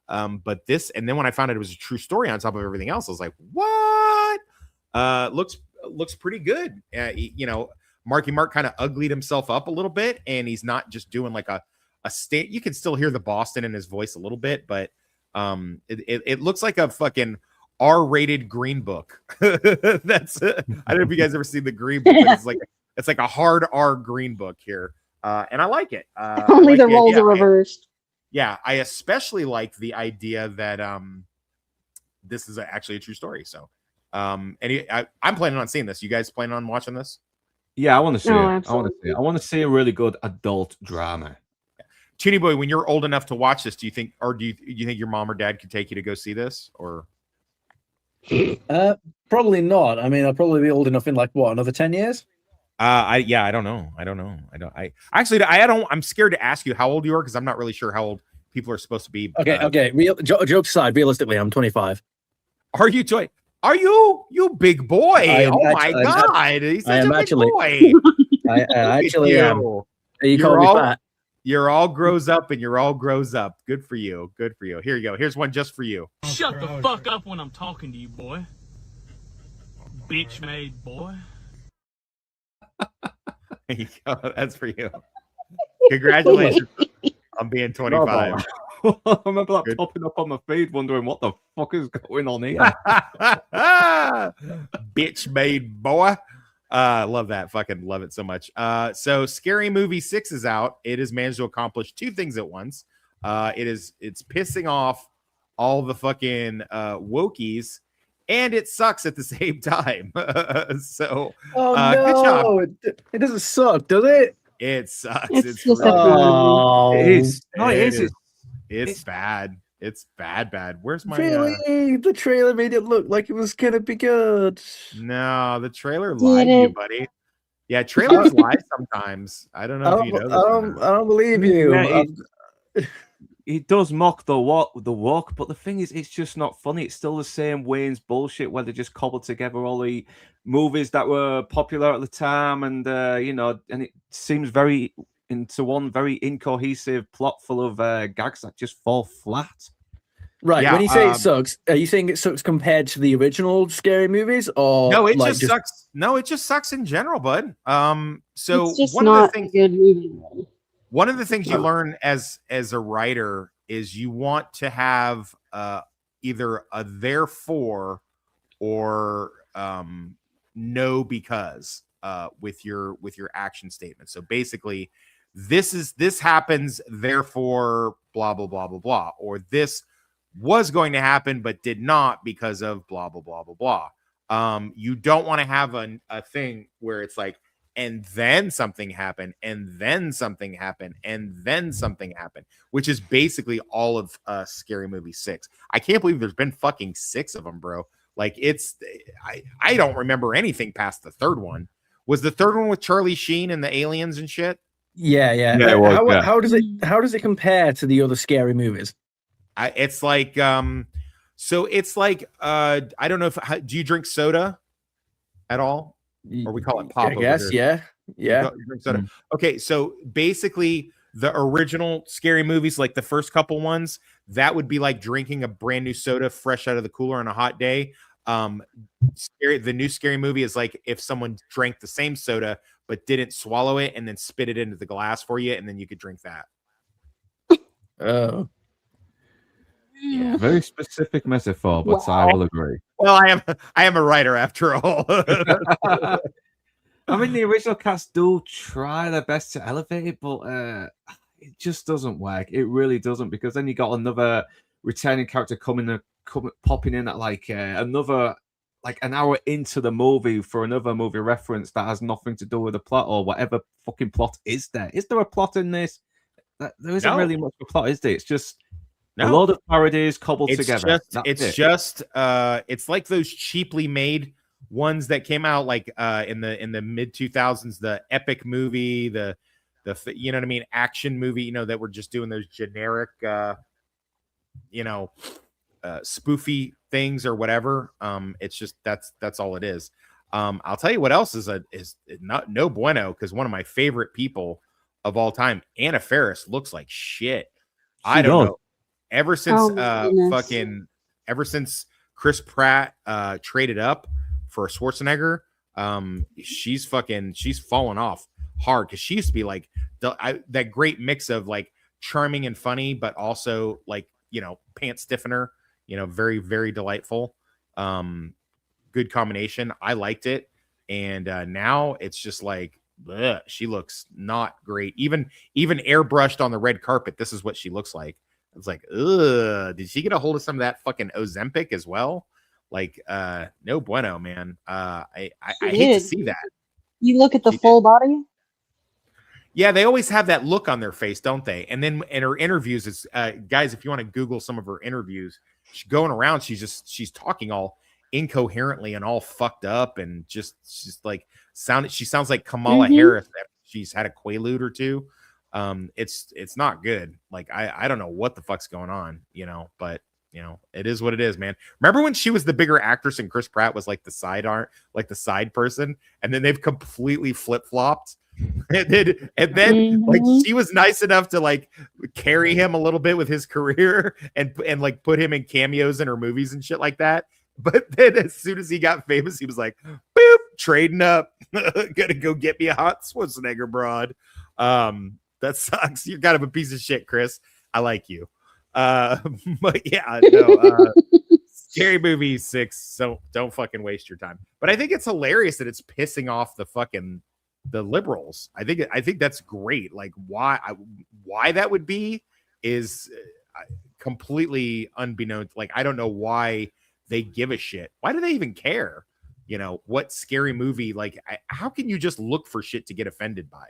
But this, and then when I found out it was a true story on top of everything else, I was like, what? Looks pretty good. Marky Mark kind of uglied himself up a little bit, and he's not just doing like a state. You can still hear the Boston in his voice a little bit, but it looks like a fucking R-rated Green Book. That's I don't know if you guys ever seen the Green Book, but it's like a hard R Green Book here, and I like it. Only the roles are reversed. I especially like the idea that this is actually a true story. So I'm planning on seeing this. You guys planning on watching this? Yeah, I want to see No, it. I want to absolutely. see it. I want to see a really good adult drama. Toony Boy, when you're old enough to watch this, do you think your mom or dad could take you to go see this? Or Probably not. I mean, I'll probably be old enough in like what, another 10 years? I don't know. I'm scared to ask you how old you are because I'm not really sure how old people are supposed to be. Okay. Jokes aside, realistically, I'm 25. Are you you big boy? Oh my god, he's such a big boy. I actually am. You call me fat. You're all grows up and you're all grows up. Good for you. Good for you. Here you go. Here's one just for you. Shut the fuck up when I'm talking to you, boy. Bitch made boy. There you go. That's for you. Congratulations on being 25. I remember that popping up on my feed, wondering what the fuck is going on here. Bitch made boy. Love that. Fucking love it so much. So Scary Movie 6 is out. It has managed to accomplish two things at once. It's pissing off all the fucking wokies, and it sucks at the same time. So good job. It doesn't suck, does it? It sucks. It's It's bad. It's bad. Where's my really? The trailer made it look like it was gonna be good. No, the trailer lied to you, buddy. Yeah, trailers lie sometimes. I don't know if you know this. I don't believe you. Yeah, it does mock the walk, but the thing is, it's just not funny. It's still the same Wayne's bullshit where they just cobbled together all the movies that were popular at the time, and and it seems very into one very incohesive plot full of gags that just fall flat. Right. Yeah, when you say it sucks, are you saying it sucks compared to the original Scary Movies, or no? It just sucks. No, it just sucks in general, bud. So it's just not a good movie. One of the things you learn as a writer is you want to have either a therefore or no because with your action statement. So basically, this happens, therefore blah blah blah blah blah, or this was going to happen but did not because of blah blah blah blah blah. You don't want to have a thing where it's like, and then something happened, and then something happened, and then something happened, which is basically all of Scary Movie 6. I can't believe there's been fucking 6 of them, bro. Like, I don't remember anything past the third one. Was the third one with Charlie Sheen and the aliens and shit? Yeah. How does it compare to the other Scary Movies? It's like so it's like I don't know do you drink soda at all? Or we call it pop. I guess, yeah. Soda. Okay, so basically the original Scary Movies, like the first couple ones, that would be like drinking a brand new soda fresh out of the cooler on a hot day. The new Scary Movie is like if someone drank the same soda but didn't swallow it and then spit it into the glass for you, and then you could drink that. Oh. Yeah, very specific metaphor, but I will agree. Well, I am a writer after all. I mean, the original cast do try their best to elevate it, but it just doesn't work. It really doesn't, because then you got another returning character popping in at like another like an hour into the movie for another movie reference that has nothing to do with the plot or whatever fucking plot is there. Is there a plot in this? There isn't really much of a plot, is there? It's just a load of parodies cobbled together. It's like those cheaply made ones that came out like in the mid 2000s, the epic movie, the you know what I mean, action movie, that were just doing those generic spoofy things or whatever. It's just that's all it is. I'll tell you what else is not no bueno, because one of my favorite people of all time, Anna Faris, looks like shit. I don't know. Ever since ever since Chris Pratt traded up for Schwarzenegger, she's fallen off hard, because she used to be like that great mix of like charming and funny, but also like pants stiffener, very, very delightful. Good combination. I liked it, and now it's just like she looks not great. Even airbrushed on the red carpet, this is what she looks like. It's like, ugh, did she get a hold of some of that fucking Ozempic as well? Like, no bueno, man. I hate to see that. You look at the full body. Yeah, they always have that look on their face, don't they? And then in her interviews, it's guys, if you want to Google some of her interviews, she's going around, she's talking all incoherently and all fucked up, and she's like she sounds like Kamala Harris after she's had a Quaalude or two. It's not good. Like I don't know what the fuck's going on, but it is what it is, man. Remember when she was the bigger actress and Chris Pratt was like the side person, and then they've completely flip-flopped. And then like she was nice enough to like carry him a little bit with his career and like put him in cameos in her movies and shit like that. But then as soon as he got famous, he was like, boop, trading up. Gonna go get me a hot Schwarzenegger broad. That sucks. You're kind of a piece of shit, Chris. I like you. But yeah, no, Scary Movie 6. So don't fucking waste your time. But I think it's hilarious that it's pissing off the liberals. I think that's great. Like why that would be is completely unbeknownst. Like I don't know why they give a shit. Why do they even care? What scary movie? Like how can you just look for shit to get offended by?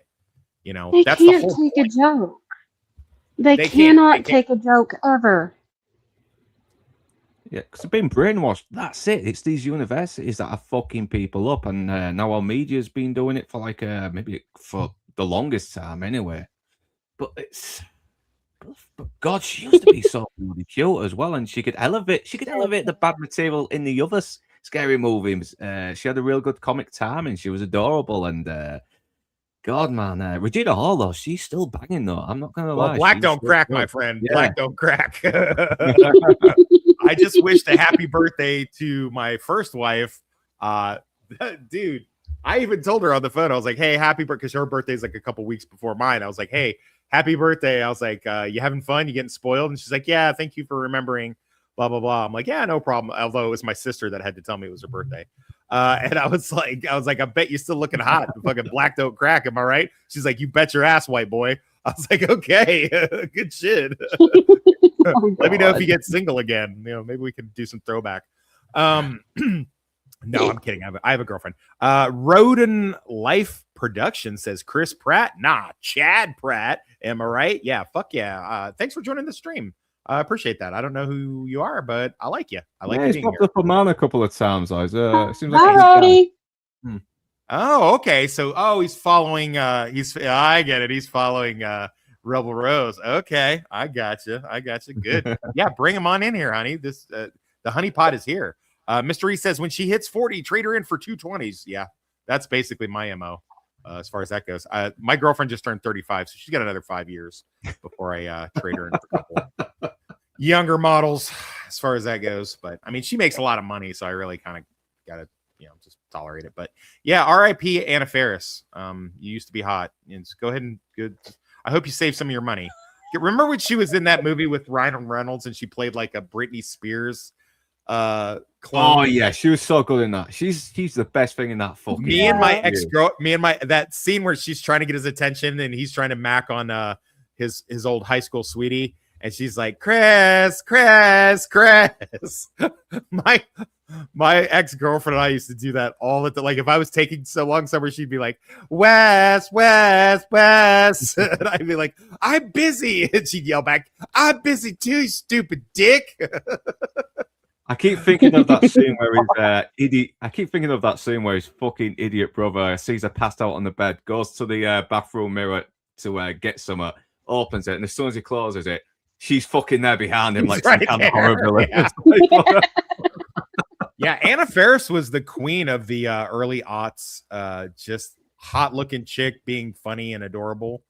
They that's can't the whole take point. a joke. They cannot take a joke ever. Yeah, because they've been brainwashed. That's it. It's these universities that are fucking people up, and now our media's been doing it for like maybe for the longest time anyway. But God, she used to be so really cute as well, and she could elevate the bad material in the other scary movies. She had a real good comic timing. She was adorable, and God, man, Regina Hall though, she's still banging though. I'm not gonna lie. Black She's don't still crack, good. my friend. Yeah. Black don't crack. I just wished a happy birthday to my first wife. Dude, I even told her on the phone, I was like, hey, happy birthday, because her birthday's like a couple weeks before mine. I was like, hey, happy birthday. I was like, you having fun? You getting spoiled? And she's like, yeah, thank you for remembering, blah, blah, blah. I'm like, yeah, no problem. Although it was my sister that had to tell me it was her birthday. And I was like, I bet you're still looking hot. Fucking black don't crack. Am I right? She's like, you bet your ass, white boy. I was like, okay, good shit. Let me know if you get single again. Maybe we can do some throwback. No, I'm kidding. I have a girlfriend. Roden Life Production says Chris Pratt. Nah, Chad Pratt. Am I right? Yeah, fuck yeah. Thanks for joining the stream. I appreciate that. I don't know who you are, but I like you. I like you being popped here. up on mine a couple of times. It seems like Hi, Rody. Oh, okay. So, he's following. I get it. He's following Rebel Rose. Okay, I got you. Good. Yeah, bring him on in here, honey. This the honey pot is here. Mr. E says when she hits 40, trade her in for 220s. Yeah, that's basically my MO as far as that goes. My girlfriend just turned 35, so she's got another 5 years before I trade her in for a couple younger models as far as that goes. But I mean, she makes a lot of money, so I really kind of gotta just tolerate it. But yeah, R.I.P. Anna Faris. You used to be hot. And go ahead and good. I hope you save some of your money. Remember when she was in that movie with Ryan Reynolds and she played like a Britney Spears clone? Oh yeah, she was so good in that. She's the best thing in that fucking. That scene where she's trying to get his attention and he's trying to mac on his old high school sweetie, and she's like, Chris. My ex-girlfriend and I used to do that all the time. Like if I was taking so long somewhere, she'd be like, Wes. And I'd be like, I'm busy. And she'd yell back, I'm busy too, you stupid dick. I keep thinking of that scene where he's idiot. I keep thinking of that scene where his fucking idiot brother sees her passed out on the bed, goes to the bathroom mirror to get some, opens it, and as soon as he closes it, she's fucking there behind him, like right some kind of horror villain. Yeah. Yeah, Anna Faris was the queen of the early aughts. Just hot-looking chick, being funny and adorable.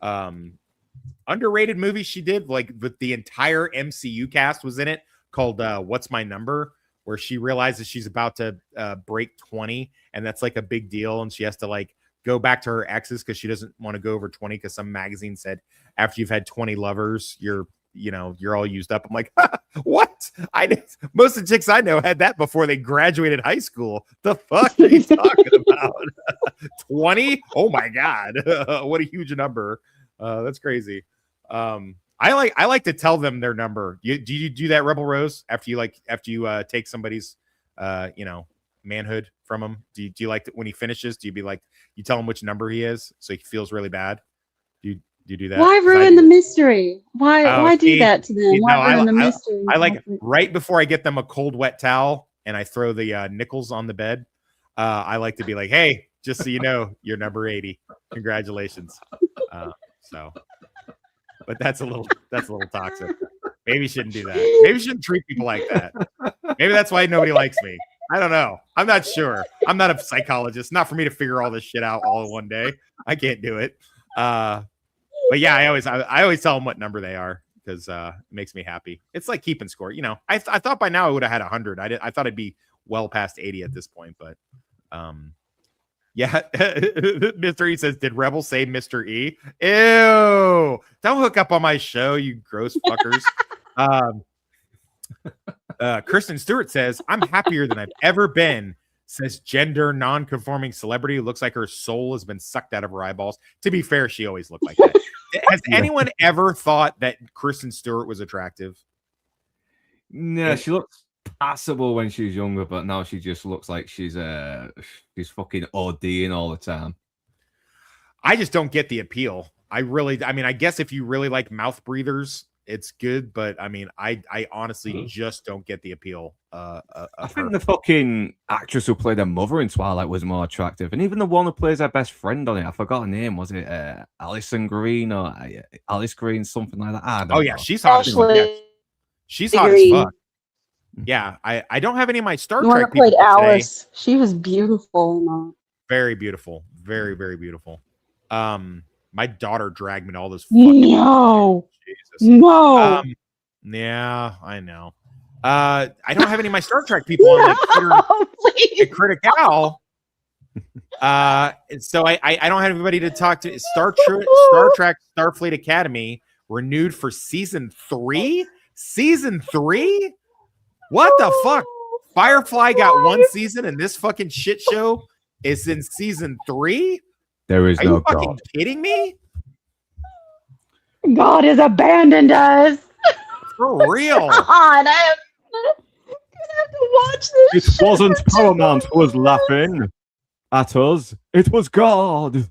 Underrated movie she did, like with the entire MCU cast was in it, called What's My Number, where she realizes she's about to break 20, and that's like a big deal, and she has to like go back to her exes because she doesn't want to go over 20 because some magazine said after you've had 20 lovers, you're all used up. I'm like, what? Most of the chicks I know had that before they graduated high school. The fuck are you talking about? 20? Oh my God. What a huge number. That's crazy. I like to tell them their number. Do you do that, Rebel Rose, after you take somebody's manhood from him? Do you like when he finishes? Do you be like you tell him which number he is so he feels really bad? Do you do that? Why ruin the mystery? Why do that to them? Why ruin the mystery? I like right before I get them a cold wet towel and I throw the nickels on the bed. I like to be like, hey, just so you know, you're number 80. Congratulations. But that's a little toxic. Maybe you shouldn't do that. Maybe you shouldn't treat people like that. Maybe that's why nobody likes me. I don't know. I'm not sure. I'm not a psychologist. Not for me to figure all this shit out all in one day. I can't do it. But yeah, I always tell them what number they are because it makes me happy. It's like keeping score. You know, I thought by now I would have had 100. I thought I'd be well past 80 at this point, but yeah. Mr. E says, did Rebel say Mr. E? Ew! Don't hook up on my show, you gross fuckers. Kristen Stewart says, I'm happier than I've ever been. Says gender non-conforming celebrity who looks like her soul has been sucked out of her eyeballs. To be fair, she always looked like that. Has anyone ever thought that Kristen Stewart was attractive? No, she looks passable when she was younger, but now she just looks like she's fucking ODing all the time. I just don't get the appeal. I mean, I guess if you really like mouth breathers, it's good, but I mean, I honestly just don't get the appeal. I think the fucking actress who played her mother in Twilight was more attractive, and even the one who plays her best friend on it, I forgot her name. Was it Alison Green or Alice Green, something like that? I don't know. She's hot. She's hot as fuck. Yeah, I don't have any of my Star The one Trek that played people Alice. today. She was beautiful. Very beautiful. Very, very beautiful. My daughter dragged me to all this fucking No. Yeah, I know. I don't have any of my Star Trek people on like Critical. So I don't have anybody to talk to. Star Trek Starfleet Academy renewed for season 3. Season 3? What the fuck? Firefly got 1 season, and this fucking shit show is in season 3. There is Are no you fucking God. kidding me? God has abandoned us. For real. God, I have to watch this. It wasn't Paramount who was laughing at us. It was God.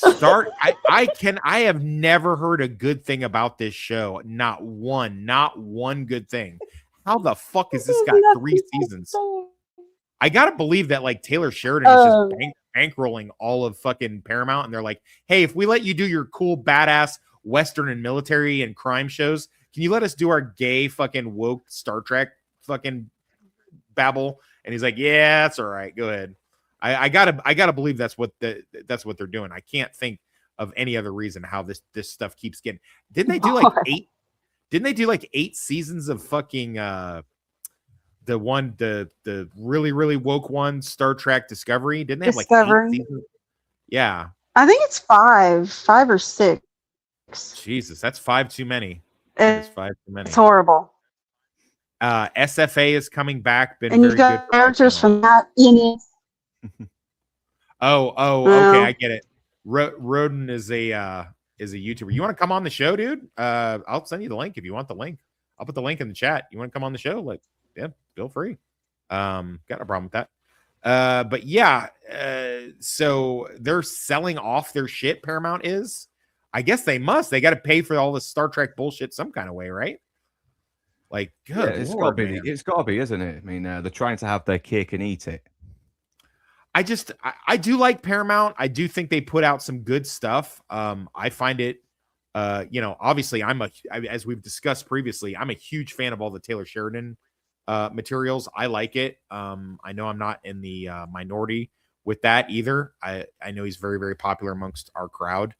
I have never heard a good thing about this show. Not one good thing. How the fuck has this got 3 seasons? I gotta believe that like Taylor Sheridan is just bankrolling all of fucking Paramount, and they're like, hey, if we let you do your cool badass Western and military and crime shows, can you let us do our gay fucking woke Star Trek fucking babble? And he's like, yeah, that's all right. Go ahead. I gotta believe that's what they're doing. I can't think of any other reason how this stuff keeps getting. Didn't they do like 8? Didn't they do like 8 seasons of fucking the really really woke one, Star Trek Discovery? Didn't they have like 8 seasons? Yeah, I think it's 5 or 6. Jesus, that's 5 too many. It's 5 too many. It's horrible. SFA is coming back. Been And very you've got good characters from that in it. Okay, I get it. Roden is a YouTuber. You want to come on the show, dude? I'll send you the link if you want the link. I'll put the link in the chat. You want to come on the show? Like, yeah, feel free. Got no problem with that. But yeah, so they're selling off their shit. Paramount is. I guess they must. They got to pay for all this Star Trek bullshit some kind of way, right? Like, good. Yeah, it's got to be, isn't it? I mean, they're trying to have their cake and eat it. I do like Paramount. I do think they put out some good stuff. I find it, obviously as we've discussed previously, I'm a huge fan of all the Taylor Sheridan materials. I like it. I know I'm not in the minority with that either. I know he's very, very popular amongst our crowd.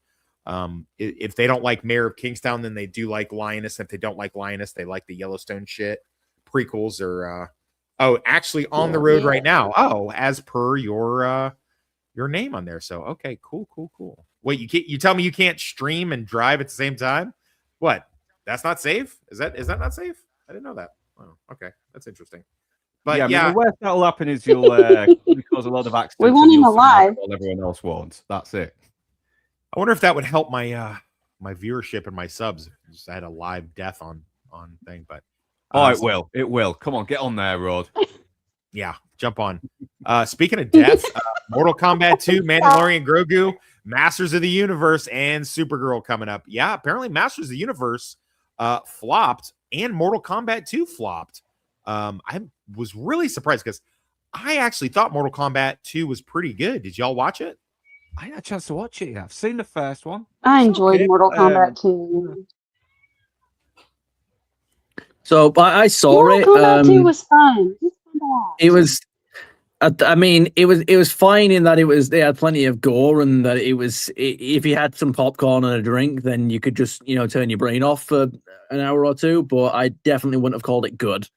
If they don't like Mayor of Kingstown, then they do like Lioness. If they don't like Lioness, they like the Yellowstone shit. Prequels are actually on the road right now. As per your name on there. So okay, cool. Wait, you tell me you can't stream and drive at the same time? What? That's not safe? Is that not safe? I didn't know that. Oh, okay, that's interesting. But I mean, the worst that'll happen is you'll cause a lot of accidents. We want him alive. While everyone else won't. That's it. I wonder if that would help my my viewership and my subs. Just had a live death on thing, but it will. It will. Come on, get on there, Rod. Yeah, jump on. Speaking of death, Mortal Kombat 2, Mandalorian Grogu, Masters of the Universe, and Supergirl coming up. Yeah, apparently Masters of the Universe flopped and Mortal Kombat 2 flopped. I was really surprised because I actually thought Mortal Kombat 2 was pretty good. Did y'all watch it? I had a chance to watch it. Yeah. I've seen the first one. I It's enjoyed okay. Mortal Kombat 2. So I saw Mortal it. Kombat 2 was fun. It was fun to watch. It was. I mean, it was fine in that they had plenty of gore, and that if you had some popcorn and a drink, then you could just turn your brain off for an hour or two. But I definitely wouldn't have called it good.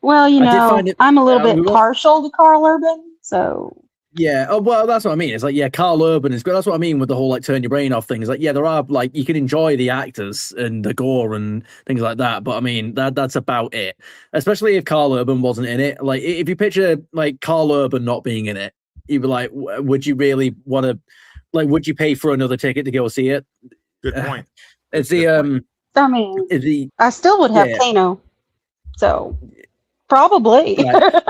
Well, I did find it- I'm a little bit partial to Carl Urban, so. Yeah, well, that's what I mean. It's like, yeah, Carl Urban is good. That's what I mean with the whole like turn your brain off thing. It's like, yeah, there are like you can enjoy the actors and the gore and things like that, but I mean that's about it. Especially if Carl Urban wasn't in it. Like if you picture like Carl Urban not being in it, you'd be like, would you really want to? Like, would you pay for another ticket to go see it? Good point. It's the I mean, I still would have Kano, so probably. Right.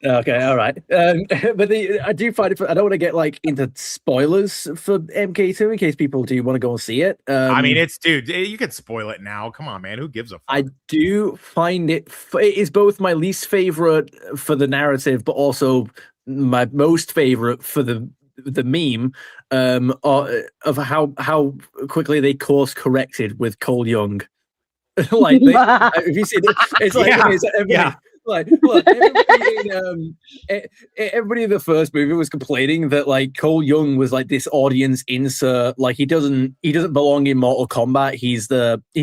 Okay, all right. But I do find it. I don't want to get like into spoilers for MK2 in case people do want to go and see it. I mean, dude, you can spoil it now. Come on, man. Who gives a fuck? I do find it is both my least favorite for the narrative, but also my most favorite for the meme of how quickly they course corrected with Cole Young. Like, have you seen it? It's like, Like, look, everybody in the first movie was complaining that like Cole Young was like this audience insert. Like he doesn't belong in Mortal Kombat. He's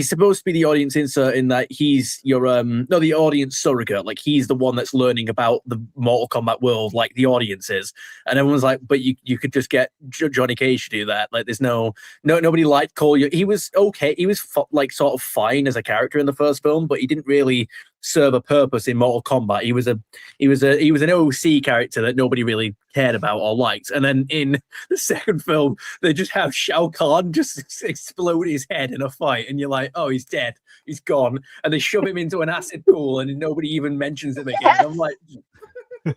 supposed to be the audience insert in that he's your the audience surrogate. Like he's the one that's learning about the Mortal Kombat world, like the audience is. And everyone's like, but you could just get Johnny Cage to do that. Like there's nobody liked Cole Young. He was okay. He was like sort of fine as a character in the first film, but he didn't really serve a purpose in Mortal Kombat. He was an OC character that nobody really cared about or liked. And then in the second film, they just have Shao Kahn just explode his head in a fight, and you're like, oh, he's dead, he's gone. And they shove him into an acid pool, and nobody even mentions him again. I'm like, they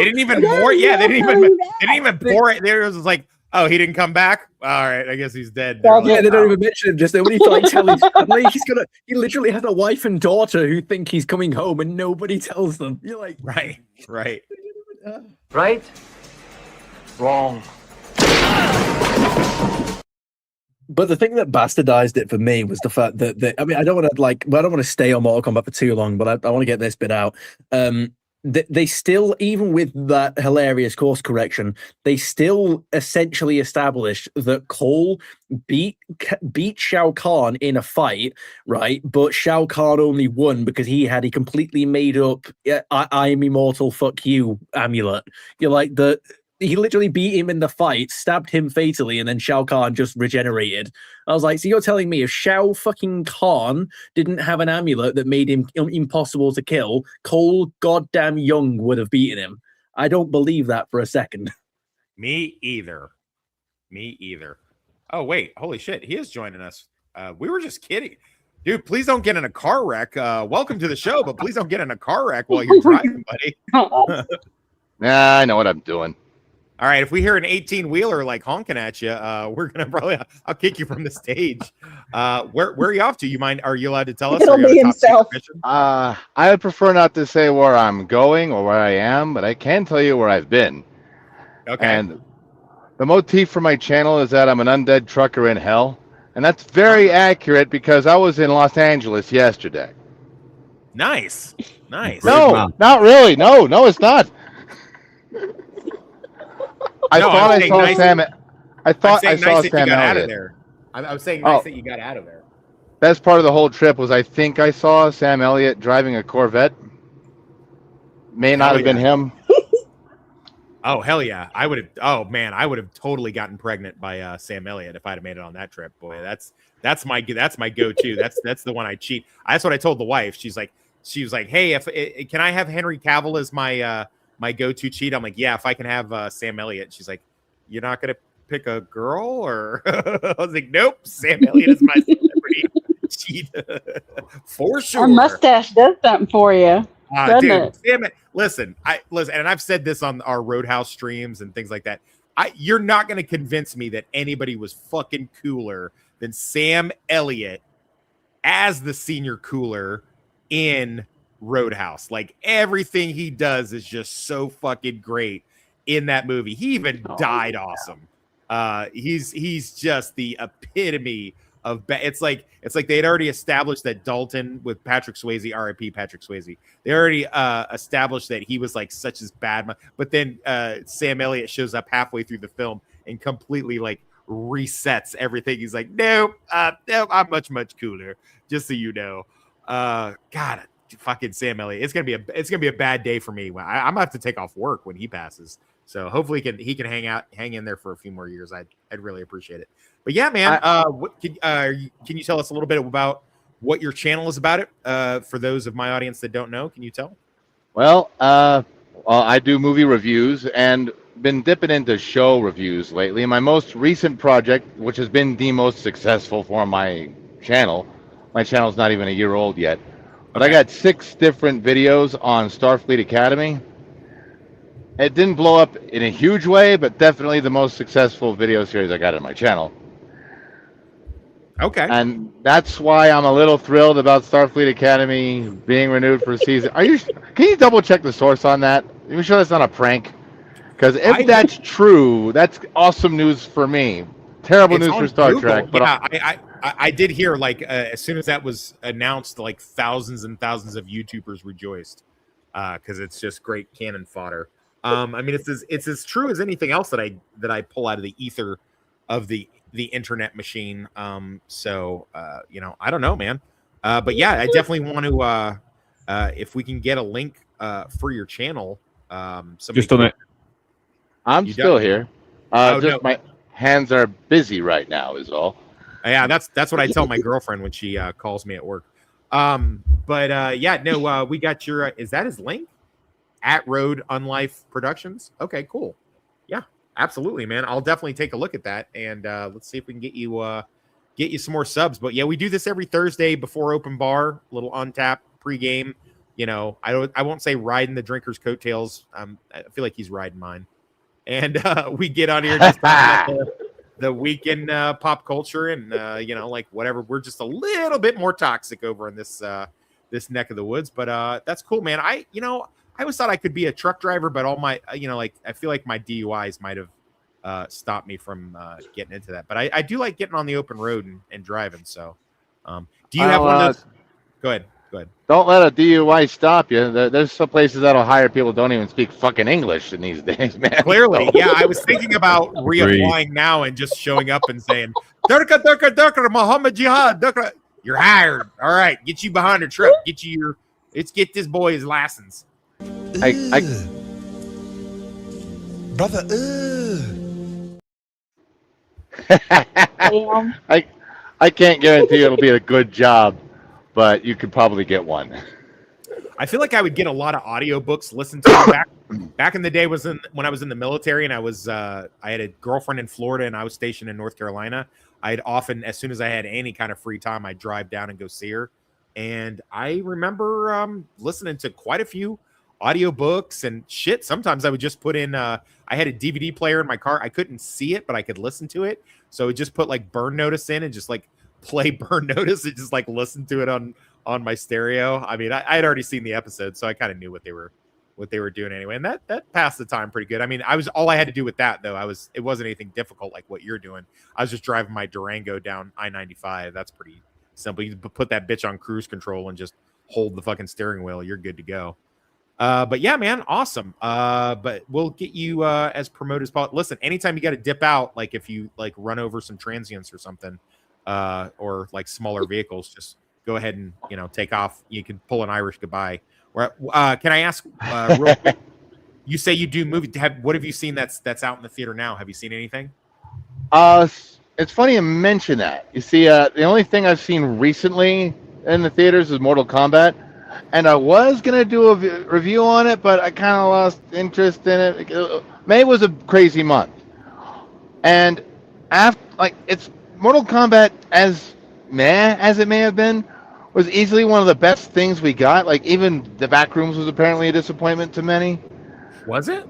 didn't even bore. Yeah, they didn't even bore it. There was like, oh, he didn't come back. All right, I guess he's dead. Yeah, like, they don't even mention him. Just when he like tell his family, he literally has a wife and daughter who think he's coming home, and nobody tells them. You're like, right, right, wrong. But the thing that bastardized it for me was the fact that I mean, I don't want to stay on Mortal Kombat for too long, but I want to get this bit out. They still, even with that hilarious course correction, they still essentially established that Cole beat Shao Kahn in a fight, right? But Shao Kahn only won because he had a completely made up I am immortal, fuck you amulet. You're like, he literally beat him in the fight, stabbed him fatally, and then Shao Kahn just regenerated. I was like, so you're telling me if Shao fucking Kahn didn't have an amulet that made him impossible to kill, Cole goddamn Young would have beaten him? I don't believe that for a second. Me either. Oh, wait. Holy shit. He is joining us. We were just kidding. Dude, please don't get in a car wreck. Welcome to the show, but please don't get in a car wreck while you're driving, buddy. Nah, I know what I'm doing. All right, if we hear an 18-wheeler like honking at you, we're gonna probably I'll kick you from the stage. Where are you off to? You mind? Are you allowed to tell us? It'll be himself. I would prefer not to say where I'm going or where I am, but I can tell you where I've been. Okay. And the motif for my channel is that I'm an undead trucker in hell, and that's very accurate because I was in Los Angeles yesterday. Nice. No, not really. No, it's not. I thought I saw Sam. I thought I saw Sam Elliott. I was saying nice that you got out of there. That's part of the whole trip. Was I think I saw Sam Elliott driving a Corvette. May not have been him. Oh hell yeah! I would have. Oh man, I would have totally gotten pregnant by Sam Elliott if I'd have made it on that trip. Boy, that's my go-to. That's the one I cheat. That's what I told the wife. She was like, hey, if can I have Henry Cavill as my go-to cheat? I'm like, yeah, if I can have Sam Elliott. She's like, you're not gonna pick a girl? Or I was like, nope, Sam Elliott is my celebrity For sure. Our mustache does something for you. Doesn't Dude, it? damn it. Listen, and I've said this on our Roadhouse streams and things like that. You're not going to convince me that anybody was fucking cooler than Sam Elliott as the senior cooler in Roadhouse. Like, everything he does is just so fucking great in that movie. He even died awesome. He's just the epitome of it's like they had already established that Dalton with Patrick Swayze, RIP Patrick Swayze, they already established that he was like such as bad, but then Sam Elliott shows up halfway through the film and completely like resets everything. He's like, nope, I'm much cooler, just so you know. God, fucking Sam Elliott, it's gonna be a bad day for me. I'm gonna have to take off work when he passes. So hopefully he can hang in there for a few more years. I'd really appreciate it. But yeah, man, can you tell us a little bit about what your channel is about it? For those of my audience that don't know, can you tell? Well, I do movie reviews and been dipping into show reviews lately. My most recent project, which has been the most successful for my channel's not even a year old yet, but I got 6 different videos on Starfleet Academy. It didn't blow up in a huge way, but definitely the most successful video series I got on my channel. Okay. And that's why I'm a little thrilled about Starfleet Academy being renewed for a season. Can you double check the source on that? Are you sure that's not a prank? Because if that's true, that's awesome news for me. Terrible news for Star Trek. But yeah, I did hear, like, as soon as that was announced, like, thousands and thousands of YouTubers rejoiced because it's just great cannon fodder. I mean, it's as true as anything else that I pull out of the ether of the internet machine. So I don't know, man. But yeah, I definitely want to if we can get a link for your channel. Just on it. I'm still here. My hands are busy right now is all. Yeah, that's what I tell my girlfriend when she calls me at work. But we got your is that his link? At Road Unlife Productions. Okay, cool. Yeah, absolutely, man. I'll definitely take a look at that, and let's see if we can get you some more subs. But yeah, we do this every Thursday before open bar, little untapped pregame. I won't say riding the drinker's coattails. I feel like he's riding mine, and we get on here just talking about the weekend pop culture and like whatever. We're just a little bit more toxic over in this neck of the woods, but that's cool, man. I always thought I could be a truck driver, but all my, I feel like my DUIs might have stopped me from getting into that. But I do like getting on the open road and driving. So, do you have one of those? Go ahead. Don't let a DUI stop you. There's some places that'll hire people who don't even speak fucking English in these days, man. Clearly, yeah. I was thinking about reapplying now and just showing up and saying, Durka, Muhammad Jihad, Durka. You're hired. All right, get you behind the truck. Let's get this boy his license. Brother, I can't guarantee it'll be a good job, but you could probably get one. I feel like I would get a lot of audiobooks listened to back in the day when I was in the military and I had a girlfriend in Florida and I was stationed in North Carolina. I'd often, as soon as I had any kind of free time, I'd drive down and go see her. And I remember listening to quite a few audiobooks and shit. Sometimes I would just put in I had a DVD player in my car. I couldn't see it, but I could listen to it. So I would just put like Burn Notice in and just like play Burn Notice and just like listen to it on my stereo. I mean, I had already seen the episode, so I kind of knew what they were doing anyway. And that passed the time pretty good. I mean, all I had to do with that though, it wasn't anything difficult like what you're doing. I was just driving my Durango down I-95. That's pretty simple. You put that bitch on cruise control and just hold the fucking steering wheel. You're good to go. But yeah, man, awesome. But we'll get you as promoted as possible. Listen, anytime you got to dip out, like if you like run over some transients or something, or like smaller vehicles, just go ahead and take off. You can pull an Irish goodbye. Can I ask real quick? You say you do movies. What have you seen that's out in the theater now? Have you seen anything? It's funny you mention that. You see, the only thing I've seen recently in the theaters is Mortal Kombat. And I was going to do a review on it, but I kind of lost interest in it. May was a crazy month. And it's Mortal Kombat as meh as it may have been, was easily one of the best things we got. Like even the Backrooms was apparently a disappointment to many. Was it?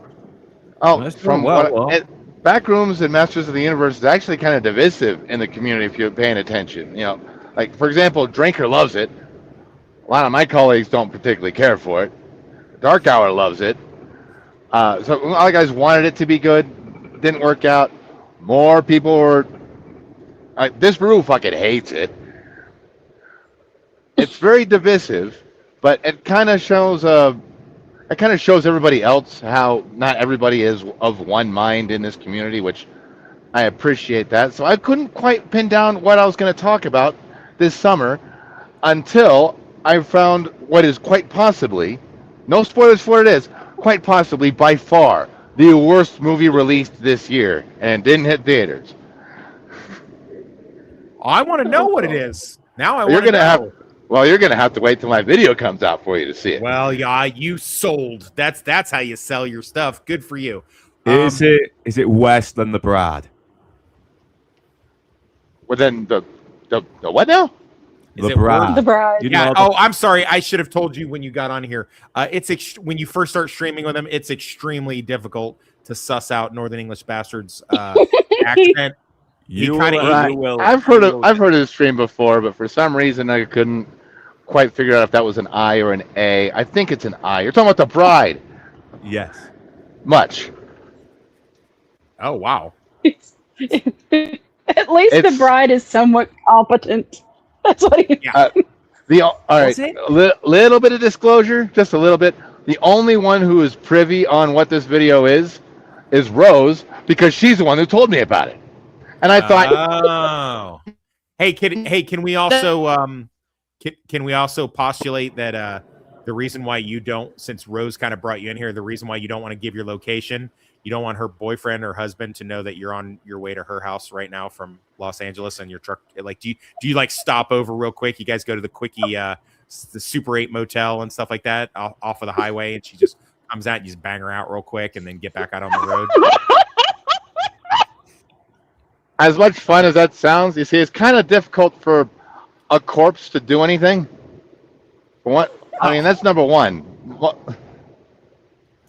Oh, That's from well, what Backrooms and Masters of the Universe is actually kind of divisive in the community if you're paying attention. You know, like for example, Drinker loves it. A lot of my colleagues don't particularly care for it. Dark Hour loves it. So a lot of guys wanted it to be good. Didn't work out. More people were. This brew fucking hates it. It's very divisive, but it kind of shows. It kind of shows everybody else how not everybody is of one mind in this community, which I appreciate that. So I couldn't quite pin down what I was going to talk about this summer until I found what is quite possibly, no spoilers for what it is, quite possibly by far the worst movie released this year and didn't hit theaters. I want to know what it is. Now I You're want to know. You're gonna have to wait till my video comes out for you to see it. Well, yeah, you sold. That's how you sell your stuff. Good for you. Is it worse than The Bride? Well, then the what now? The Bride. The Bride. You Yeah. know Oh, I'm sorry. I should have told you when you got on here. When you first start streaming with them, it's extremely difficult to suss out Northern English Bastards accent. I've heard his stream before, but for some reason I couldn't quite figure out if that was an I or an A. I think it's an I. You're talking about The Bride. Yes. Much. Oh wow. At least The Bride is somewhat competent. That's what he. All right. Little bit of disclosure, just a little bit. The only one who is privy on what this video is Rose, because she's the one who told me about it. And I thought, oh, hey, can we also can we also postulate that the reason why you don't, since Rose kind of brought you in here, the reason why you don't want to give your location, you don't want her boyfriend or husband to know that you're on your way to her house right now from Los Angeles and your truck. Like, do you like stop over real quick? You guys go to the quickie, the Super 8 motel and stuff like that off of the highway, and she just comes out and you just bang her out real quick and then get back out on the road. as much fun as that sounds, you see, it's kind of difficult for a corpse to do anything. What? I mean, that's number one.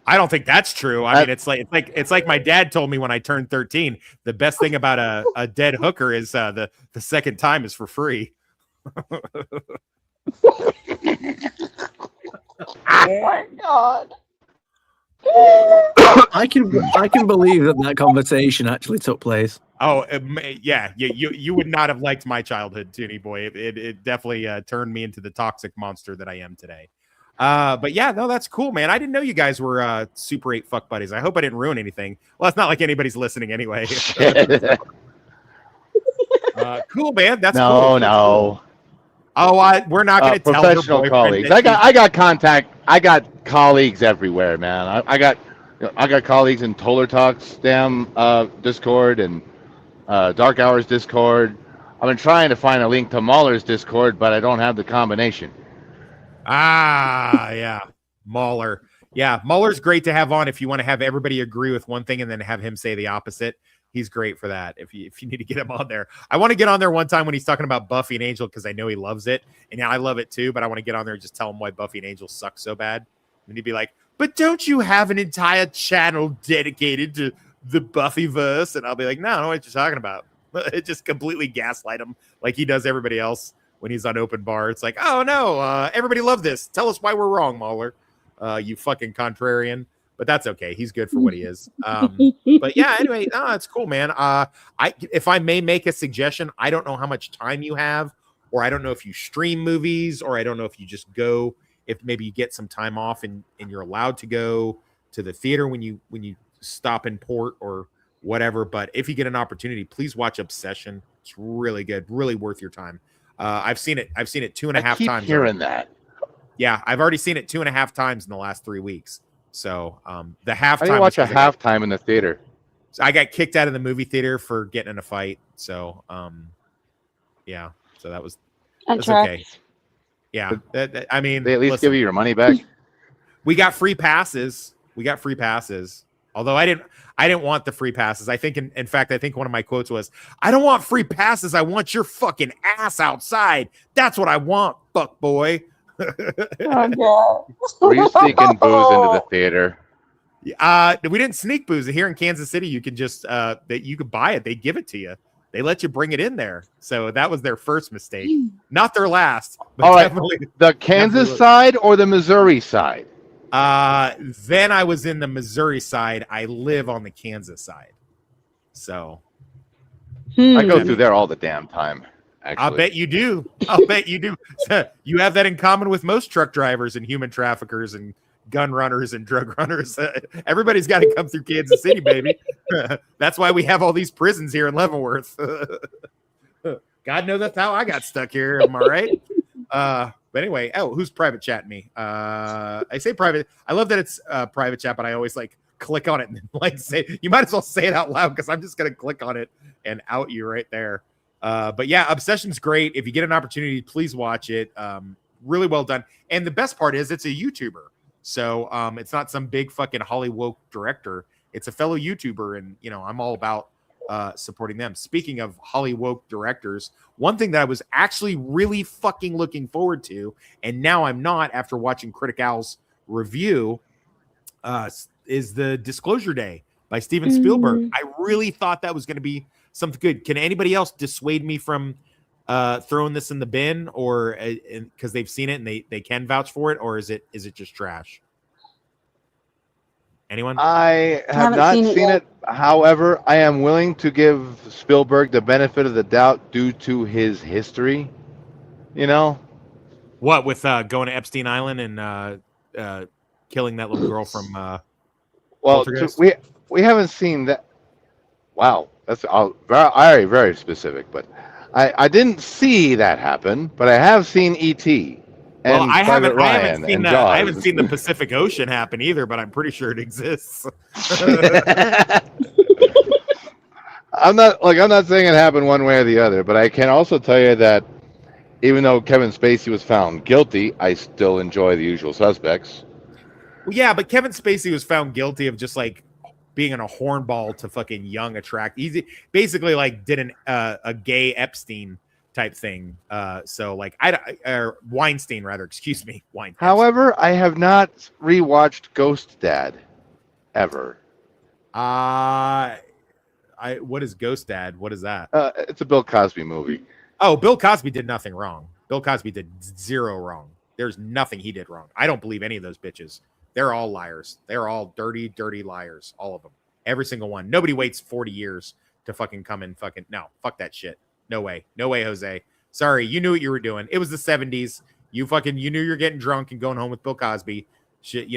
I don't think that's true. I mean, it's like my dad told me when I turned 13. The best thing about a dead hooker is the second time is for free. Oh my god! I can believe that conversation actually took place. Oh yeah, you would not have liked my childhood, Toonie boy. It definitely turned me into the toxic monster that I am today. But yeah, no, that's cool, man. I didn't know you guys were Super 8 fuck buddies. I hope I didn't ruin anything. Well, it's not like anybody's listening anyway. Cool, man. That's cool. No. Oh, we're not going to tell her professional boyfriend colleagues. that I got contact. I got colleagues everywhere, man. I got colleagues in Toller Talks damn Discord and Dark Hours Discord. I've been trying to find a link to Mahler's Discord, but I don't have the combination. Yeah, Mahler. Yeah, Mahler's great to have on if you want to have everybody agree with one thing and then have him say the opposite. He's great for that if you need to get him on there. I want to get on there one time when he's talking about Buffy and Angel because I know he loves it. And yeah, I love it too, but I want to get on there and just tell him why Buffy and Angel suck so bad. And he'd be like, but don't you have an entire channel dedicated to the Buffyverse? And I'll be like, no, I don't know what you're talking about. It just completely gaslight him like he does everybody else when he's on open bar. It's like, oh no, everybody loved this. Tell us why we're wrong, Mahler. You fucking contrarian. But that's okay. He's good for what he is. But yeah, anyway, it's cool, man. If I may make a suggestion, I don't know how much time you have, or I don't know if you stream movies, or I don't know if you just go, if maybe you get some time off and you're allowed to go to the theater when you stop in port or whatever. But if you get an opportunity, please watch Obsession. It's really good, really worth your time. I've seen it 2.5 times. I keep hearing that. Yeah, I've already seen it 2.5 times in the last 3 weeks. So the halftime. I didn't watch a halftime in the theater. So I got kicked out of the movie theater for getting in a fight. So yeah. So that's okay. Yeah. I mean, they at least give you your money back. We got free passes. Although I didn't want the free passes. I think, in fact, I think one of my quotes was, "I don't want free passes. I want your fucking ass outside. That's what I want, fuck boy." Oh, Were you sneaking booze into the theater? We didn't sneak booze here in Kansas City. You can just that you could buy it. They give it to you. They let you bring it in there. So that was their first mistake, not their last. But All right, definitely the Kansas side or the Missouri side? Then I was in the Missouri side. I live on the Kansas side. So I go through there all the damn time. Actually. I'll bet you do. I'll bet you do. You have that in common with most truck drivers and human traffickers and gun runners and drug runners. Everybody's got to come through Kansas City, baby. That's why we have all these prisons here in Leavenworth. God knows that's how I got stuck here. Am I right? But anyway, who's private chatting me? I say private. I love that it's private chat, but I always like click on it and like say, you might as well say it out loud because I'm just going to click on it and out you right there. But yeah, Obsession's great. If you get an opportunity, please watch it. Really well done. And the best part is it's a YouTuber. So it's not some big fucking Hollywood director. It's a fellow YouTuber. And, I'm all about supporting them. Speaking of Hollywood directors, one thing that I was actually really fucking looking forward to, and now I'm not after watching Critic Al's review, is the Disclosure Day by Steven Spielberg. I really thought that was going to be something good. Can anybody else dissuade me from throwing this in the bin, or because they've seen it and they can vouch for it, or is it just trash? Anyone? I have not seen it. However, I am willing to give Spielberg the benefit of the doubt due to his history. What with going to Epstein Island and killing that little girl from well, we haven't seen that. Wow, that's very, very specific. But I didn't see that happen, but I have seen E.T. Well, and I haven't seen that. I Jaws. haven't seen the Pacific Ocean happen either, but I'm pretty sure it exists. I'm not saying it happened one way or the other, but I can also tell you that even though Kevin Spacey was found guilty, I still enjoy The Usual Suspects. Well, yeah, but Kevin Spacey was found guilty of just like being a hornball to fucking young easy, basically like did a gay Epstein type thing. So like Weinstein rather, excuse me, Weinstein. However, I have not rewatched Ghost Dad ever. What is Ghost Dad? What is that? It's a Bill Cosby movie. Oh, Bill Cosby did nothing wrong. Bill Cosby did zero wrong. There's nothing he did wrong. I don't believe any of those bitches. They're all liars. They're all dirty, dirty liars. All of them. Every single one. Nobody waits 40 years to fucking come and fucking no. Fuck that shit. No way. No way, Jose. Sorry, you knew what you were doing. It was the 70s. You knew you're getting drunk and going home with Bill Cosby. Shit,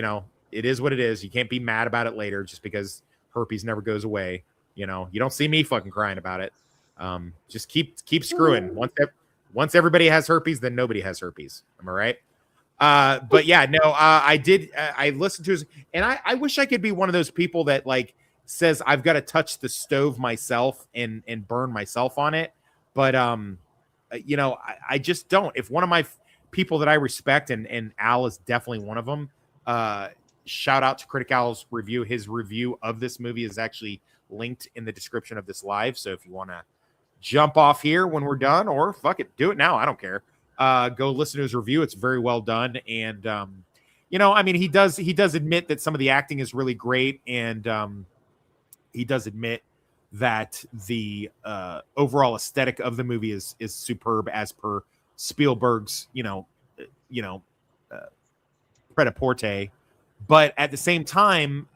it is what it is. You can't be mad about it later just because herpes never goes away. You don't see me fucking crying about it. Just keep screwing. Once everybody has herpes, then nobody has herpes. Am I right? But yeah, no, I did. I listened to his, and I wish I could be one of those people that like says I've got to touch the stove myself and burn myself on it. But I just don't. If one of my people that I respect, and Al is definitely one of them. Shout out to Critic Al's review. His review of this movie is actually linked in the description of this live. So if you want to jump off here when we're done, or fuck it, do it now. I don't care. Go listen to his review. It's very well done. And, he does admit that some of the acting is really great. And he does admit that the overall aesthetic of the movie is superb as per Spielberg's, pret-a-porter. But at the same time,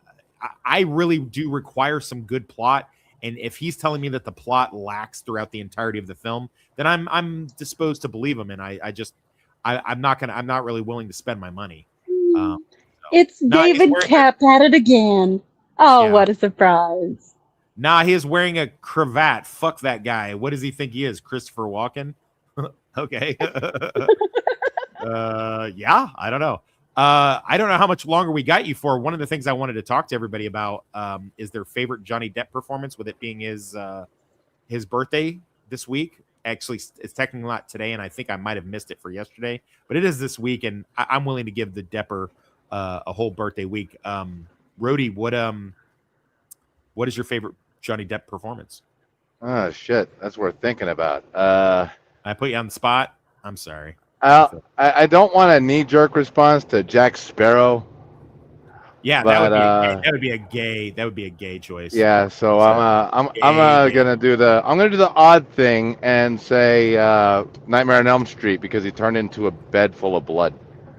I really do require some good plot. And if he's telling me that the plot lacks throughout the entirety of the film, then I'm disposed to believe him. And I'm not really willing to spend my money. It's David Kapp at it again. Oh, yeah. What a surprise. Nah, he is wearing a cravat. Fuck that guy. What does he think he is? Christopher Walken? Okay. Yeah, I don't know. I don't know how much longer we got you for. One of the things I wanted to talk to everybody about is their favorite Johnny Depp performance, with it being his birthday this week. Actually, it's technically not today, and I think I might have missed it for yesterday, but it is this week, and I'm willing to give the Depper a whole birthday week. Rhodey, what is your favorite Johnny Depp performance? Oh shit, that's worth thinking about. I put you on the spot. I'm sorry. I don't want a knee-jerk response to Jack Sparrow. Yeah, but, that would be a gay choice. Yeah, so I'm gonna do the odd thing and say Nightmare on Elm Street because he turned into a bed full of blood.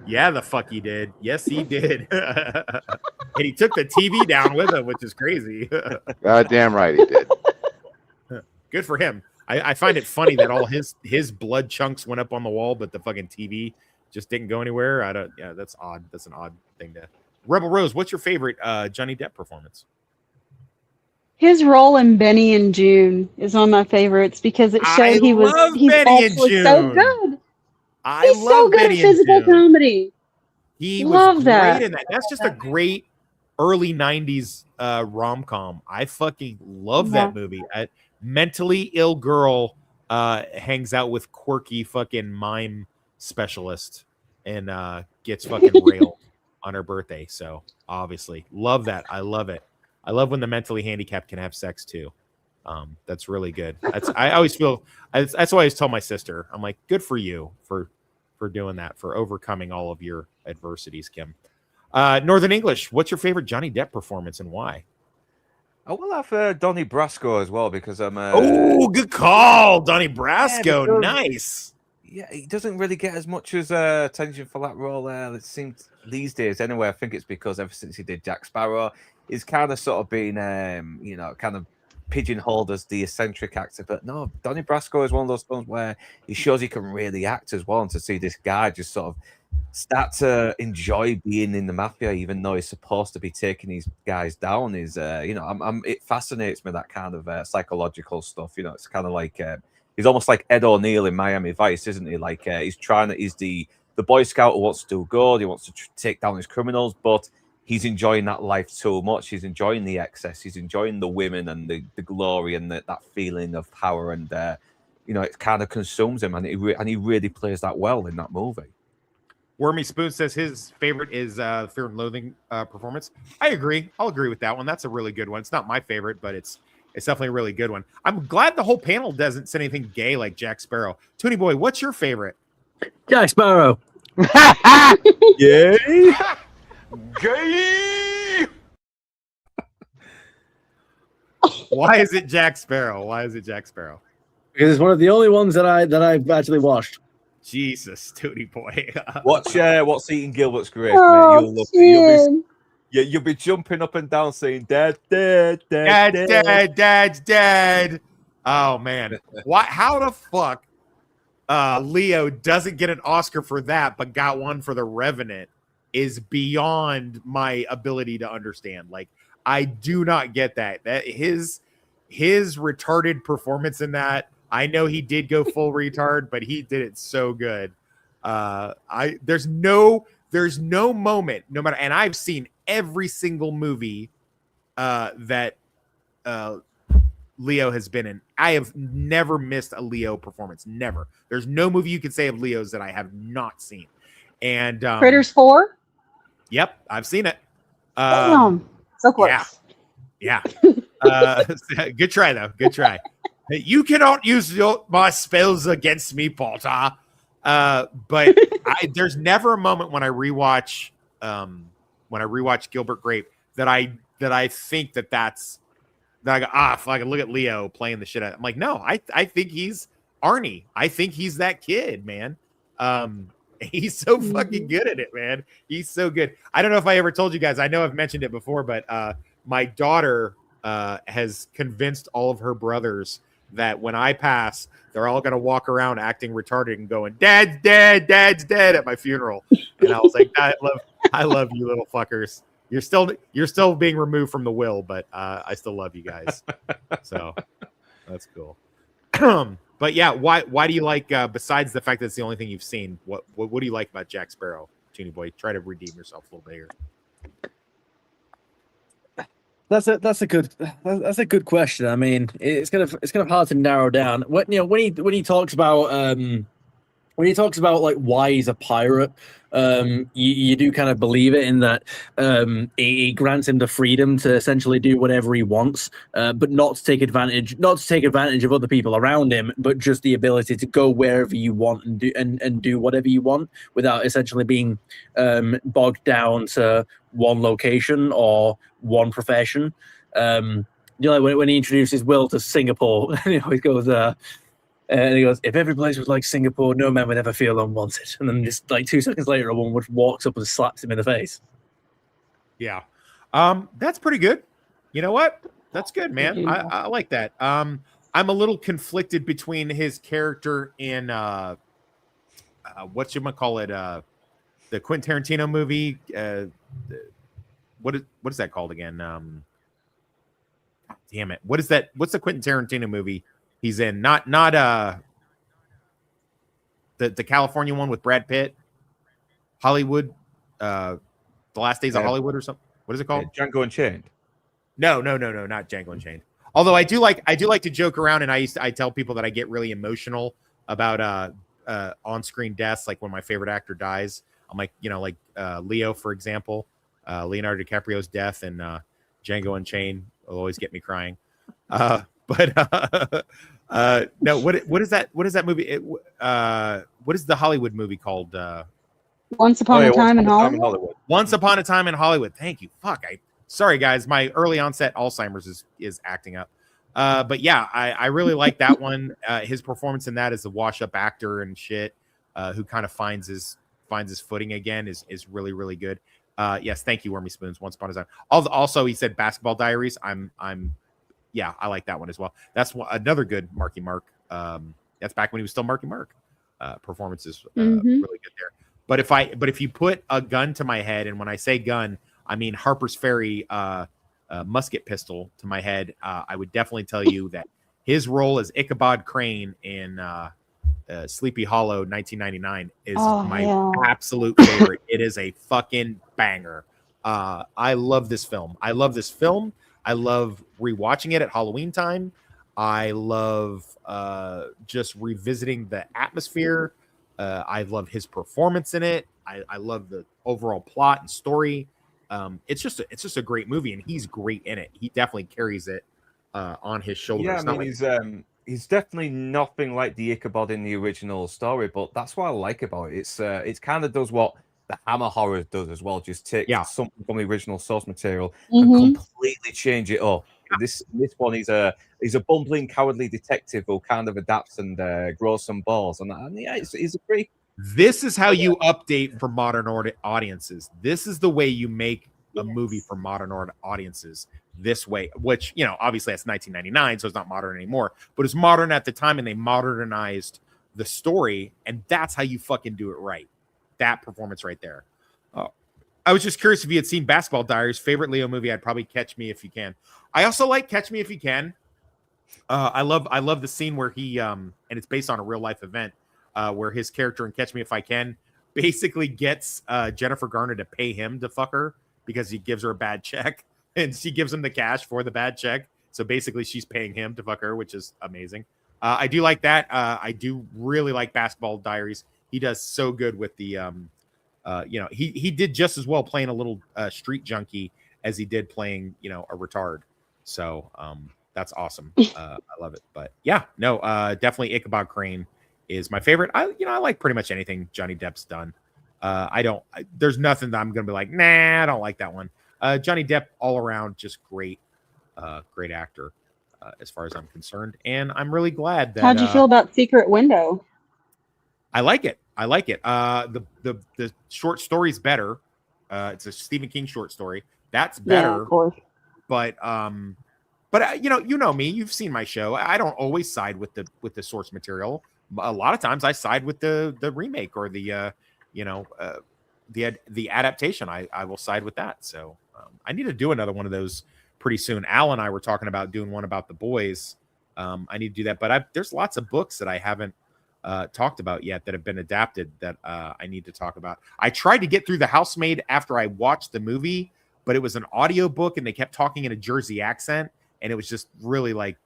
Yeah, the fuck he did. Yes, he did. And he took the TV down with him, which is crazy. Damn right he did. Good for him. I find it funny that all his blood chunks went up on the wall, but the fucking TV just didn't go anywhere. Yeah, that's odd. That's an odd thing to. Rebel Rose, what's your favorite Johnny Depp performance? His role in Benny and June is one of my favorites because it showed he's also so good. He's so good at physical comedy. He was great in that. That's just a great early 90s rom-com. I fucking love that movie. A mentally ill girl hangs out with quirky fucking mime specialist and gets fucking railed on her birthday. So obviously love that. I love it. I love when the mentally handicapped can have sex too. That's really good. I always feel that's why I always tell my sister, I'm like, good for you for doing that, for overcoming all of your adversities, Kim. Northern English, what's your favorite Johnny Depp performance and why? I will have Donnie Brasco as well because I'm. Good call, Donnie Brasco. Yeah, nice. Yeah, he doesn't really get as much as attention for that role. It seems these days, anyway. I think it's because ever since he did Jack Sparrow, he's kind of sort of been, kind of pigeonholed as the eccentric actor. But no, Donnie Brasco is one of those films where he shows he can really act as well. And to see this guy just sort of start to enjoy being in the mafia, even though he's supposed to be taking these guys down, is it fascinates me, that kind of psychological stuff. It's kind of like he's almost like Ed O'Neill in Miami Vice, isn't he? Like he's the Boy Scout who wants to do good, he wants to take down his criminals, but he's enjoying that life so much. He's enjoying the excess, he's enjoying the women and the glory and that feeling of power, and it kind of consumes him, and he really plays that well in that movie. Wormy Spoon says his favorite is Fear and Loathing performance. I agree. I'll agree with that one. That's a really good one. It's not my favorite, but it's definitely a really good one. I'm glad the whole panel doesn't say anything gay like Jack Sparrow. Tony Boy, what's your favorite? Jack Sparrow. Yay! Gay! Why is it Jack Sparrow? Because it's one of the only ones that I've actually watched. Jesus, Tony Boy. What's Eating Gilbert's grave, Oh, mate? You'll love it. You'll be jumping up and down saying, "Dad, Dad, Dad, Dad's dead, Dad's dead." Oh man, how the fuck Leo doesn't get an Oscar for that, but got one for The Revenant is beyond my ability to understand. Like, I do not get that. That his retarded performance in that. I know he did go full retard, but he did it so good. There's no moment, no matter, and I've seen every single movie that Leo has been in. I have never missed a Leo performance. Never. There's no movie you can say of Leo's that I have not seen. And Critters 4? Yep, I've seen it. So close. Yeah. Good try though. Good try. You cannot use my spells against me, Potter. But there's never a moment when I rewatch Gilbert Grape that I think that I go, fuck, look at Leo playing the shit out. I'm like, no, I think he's Arnie. I think he's that kid, man. He's so fucking good at it, man. He's so good. I don't know if I ever told you guys. I know I've mentioned it before, but my daughter has convinced all of her brothers that when I pass, they're all going to walk around acting retarded and going, "Dad's dead, Dad's dead" at my funeral. And I was like, I love you little fuckers. You're still being removed from the will, but I still love you guys. So that's cool. But yeah, why do you like, besides the fact that it's the only thing you've seen, what do you like about Jack Sparrow, Toony Boy? Try to redeem yourself a little bit here. That's a good question. I mean, it's kind of hard to narrow down. When he talks about when he talks about like why he's a pirate, you do kind of believe it in that it grants him the freedom to essentially do whatever he wants, but not to take advantage of other people around him, but just the ability to go wherever you want and do whatever you want without essentially being bogged down to one location or one profession. You know, when he introduces Will to Singapore, and he always goes, and he goes, if every place was like Singapore, no man would ever feel unwanted. And then just like 2 seconds later, a woman walks up and slaps him in the face. Yeah. That's pretty good. You know what? That's good, man. I like that. I'm a little conflicted between his character in whatchamacallit, the Quentin Tarantino movie. What is that called again? Damn it. What is that? What's the Quentin Tarantino movie he's in? Not the California one with Brad Pitt. Hollywood. The Last Days of Hollywood or something. What is it called? Django Unchained. No, not Django Unchained. Although I do like to joke around, and I tell people that I get really emotional about on-screen deaths, like when my favorite actor dies. I'm like, Leo, for example, Leonardo DiCaprio's death and Django Unchained will always get me crying. No, what is that? What is that movie? What is the Hollywood movie called? Once Upon a Time in Hollywood. Once Upon a Time in Hollywood. Thank you. Fuck. Sorry guys, my early onset Alzheimer's is acting up. But yeah, I really like that one. His performance in that as a wash-up actor and shit, who kind of finds his footing again is really, really good. Yes, thank you, Wormy Spoons. Once Upon a Time. Also, he said Basketball Diaries. Yeah, I like that one as well. That's another good Marky Mark. That's back when he was still Marky Mark. Performances really good there. But if you put a gun to my head, and when I say gun, I mean Harper's Ferry musket pistol to my head, I would definitely tell you that his role as Ichabod Crane in Sleepy Hollow 1999 is my absolute favorite. It is a fucking banger. I love this film. I love rewatching it at Halloween time. I love just revisiting the atmosphere. I love his performance in it. I love the overall plot and story. It's just a great movie, and he's great in it. He definitely carries it on his shoulders. Yeah, I mean, he's definitely nothing like the Ichabod in the original story, but that's what I like about it. It kind of does what the Hammer horror does as well. Just take something from the original source material and completely change it up. This one, he's a bumbling, cowardly detective who kind of adapts and grows some balls, and yeah, he's a great. This is how you update for modern audiences. This is the way you make a movie for modern audiences. This way, which obviously that's 1999, so it's not modern anymore, but it's modern at the time, and they modernized the story, and that's how you fucking do it right. That performance right there. I was just curious if you had seen Basketball Diaries. Favorite Leo movie? I'd probably Catch Me If You Can. I also like Catch Me If You Can. I love the scene where he and it's based on a real life event where his character in Catch Me If I Can basically gets Jennifer Garner to pay him to fuck her because he gives her a bad check, and she gives him the cash for the bad check. So basically, she's paying him to fuck her, which is amazing. I do like that. I do really like Basketball Diaries. He does so good with the he did just as well playing a little street junkie as he did playing a retard. So that's awesome. I love it. But yeah, no, definitely Ichabod Crane is my favorite. I like pretty much anything Johnny Depp's done. There's nothing that I'm gonna be like, nah, I don't like that one. Johnny Depp all around just great actor as far as I'm concerned, and I'm really glad that. How'd you feel about Secret Window? I like it. The short story's better. It's a Stephen King short story. That's better. Yeah, of course. But you know me. You've seen my show. I don't always side with the source material. A lot of times I side with the remake or the adaptation. I will side with that. So I need to do another one of those pretty soon. Al and I were talking about doing one about The Boys. I need to do that. But there's lots of books that I haven't talked about yet that have been adapted that I need to talk about. I tried to get through The Housemaid after I watched the movie, but it was an audio book and they kept talking in a Jersey accent, and it was just really like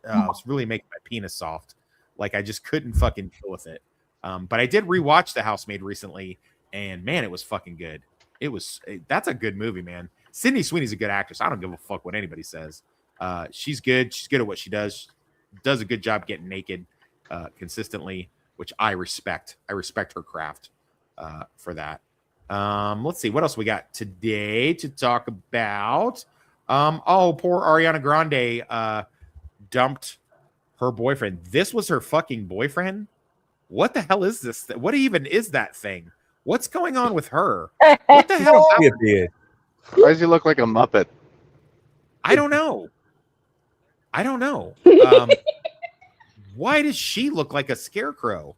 it was really making my penis soft. Like I just couldn't fucking deal with it. But I did rewatch The Housemaid recently, and man, it was fucking good. That's a good movie, man. Sydney Sweeney's a good actress. I don't give a fuck what anybody says. She's good. She's good at what she does. Does a good job getting naked consistently, which I respect. I respect her craft for that. Let's see what else we got today to talk about. Poor Ariana Grande dumped her boyfriend. This was her fucking boyfriend. What the hell is this? What even is that thing? What's going on with her? What the hell? Why does he look like a Muppet? I don't know. Why does she look like a scarecrow?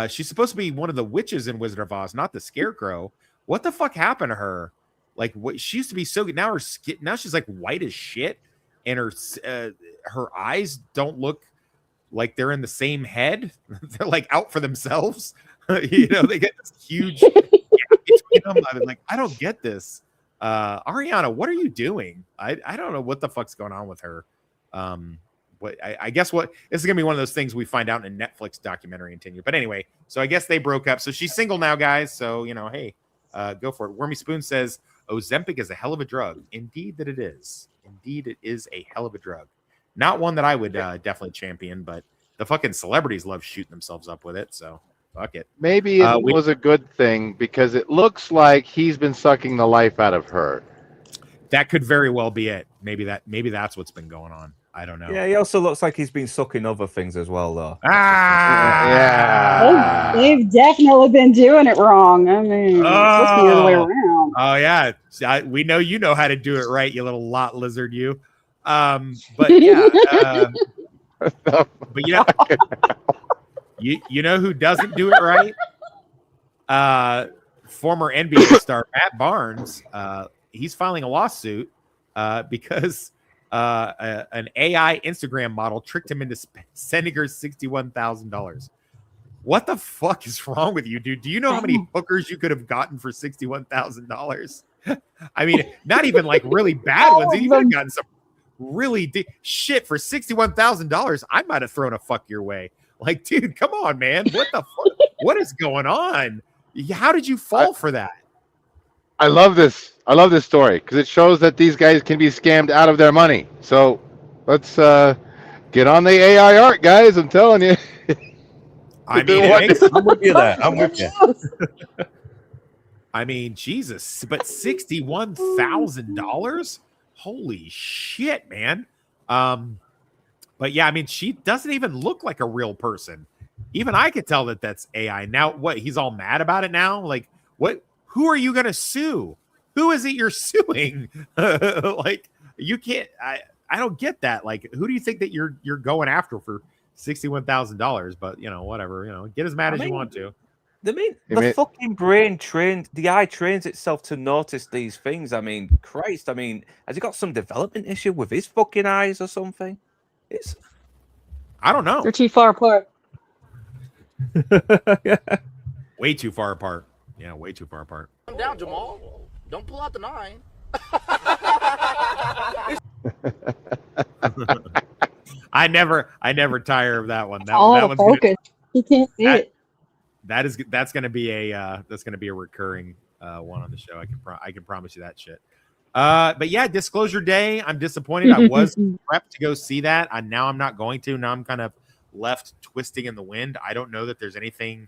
She's supposed to be one of the witches in Wizard of Oz, not the scarecrow. What the fuck happened to her? Like, what she used to be so good. Now she's like white as shit, and her eyes don't look like they're in the same head. They're like out for themselves. They get this huge gap between them. I was like, I don't get this. Ariana, what are you doing? I don't know what the fuck's going on with her. But I guess this is gonna be one of those things we find out in a Netflix documentary in 10 years. But anyway, so I guess they broke up. So she's single now, guys. So hey, go for it. Wormy Spoon says Ozempic is a hell of a drug. Indeed that it is. Indeed it is a hell of a drug. Not one that I would definitely champion, but the fucking celebrities love shooting themselves up with it. So fuck it. Maybe it was a good thing because it looks like he's been sucking the life out of her. That could very well be it. Maybe that's what's been going on. I don't know. Yeah, he also looks like he's been sucking other things as well, though. Yeah. They've definitely been doing it wrong. I mean, it's supposed to be the other way around. Oh yeah, we know you know how to do it right, you little lot lizard, you. But yeah, but you know who doesn't do it right? Former NBA star Matt Barnes. He's filing a lawsuit because an AI Instagram model tricked him into sending her $61,000. What the fuck is wrong with you, dude? Do you know how many hookers you could have gotten for $61,000? I mean, not even like really bad ones. You could have gotten some really shit for $61,000. I might have thrown a fuck your way. Like, dude, come on, man. What the fuck? What is going on? How did you fall for that? I love this story because it shows that these guys can be scammed out of their money. So let's get on the AI art, guys. I'm telling you. I mean, I'm with you there. I'm with you. I mean, Jesus, but $61,000? Holy shit, man. But yeah, I mean, she doesn't even look like a real person. Even I could tell that that's AI. Now, what? He's all mad about it now? Like, what? Who are you going to sue? Who is it you're suing? Like, you can't. I don't get that. Like, who do you think that you're going after for $61,000? But whatever. Get as mad as you want to. The fucking brain the eye trains itself to notice these things. I mean, Christ. I mean, has he got some development issue with his fucking eyes or something? I don't know. They're too far apart. Way too far apart. Yeah, way too far apart. Calm down, Jamal. Don't pull out the 9. I never tire of that one. That one's focus. You can't see it. That's gonna be a recurring one on the show. I can promise you that shit. But yeah, Disclosure Day. I'm disappointed. I was prepped to go see that. Now I'm not going to. Now I'm kind of left twisting in the wind. I don't know that there's anything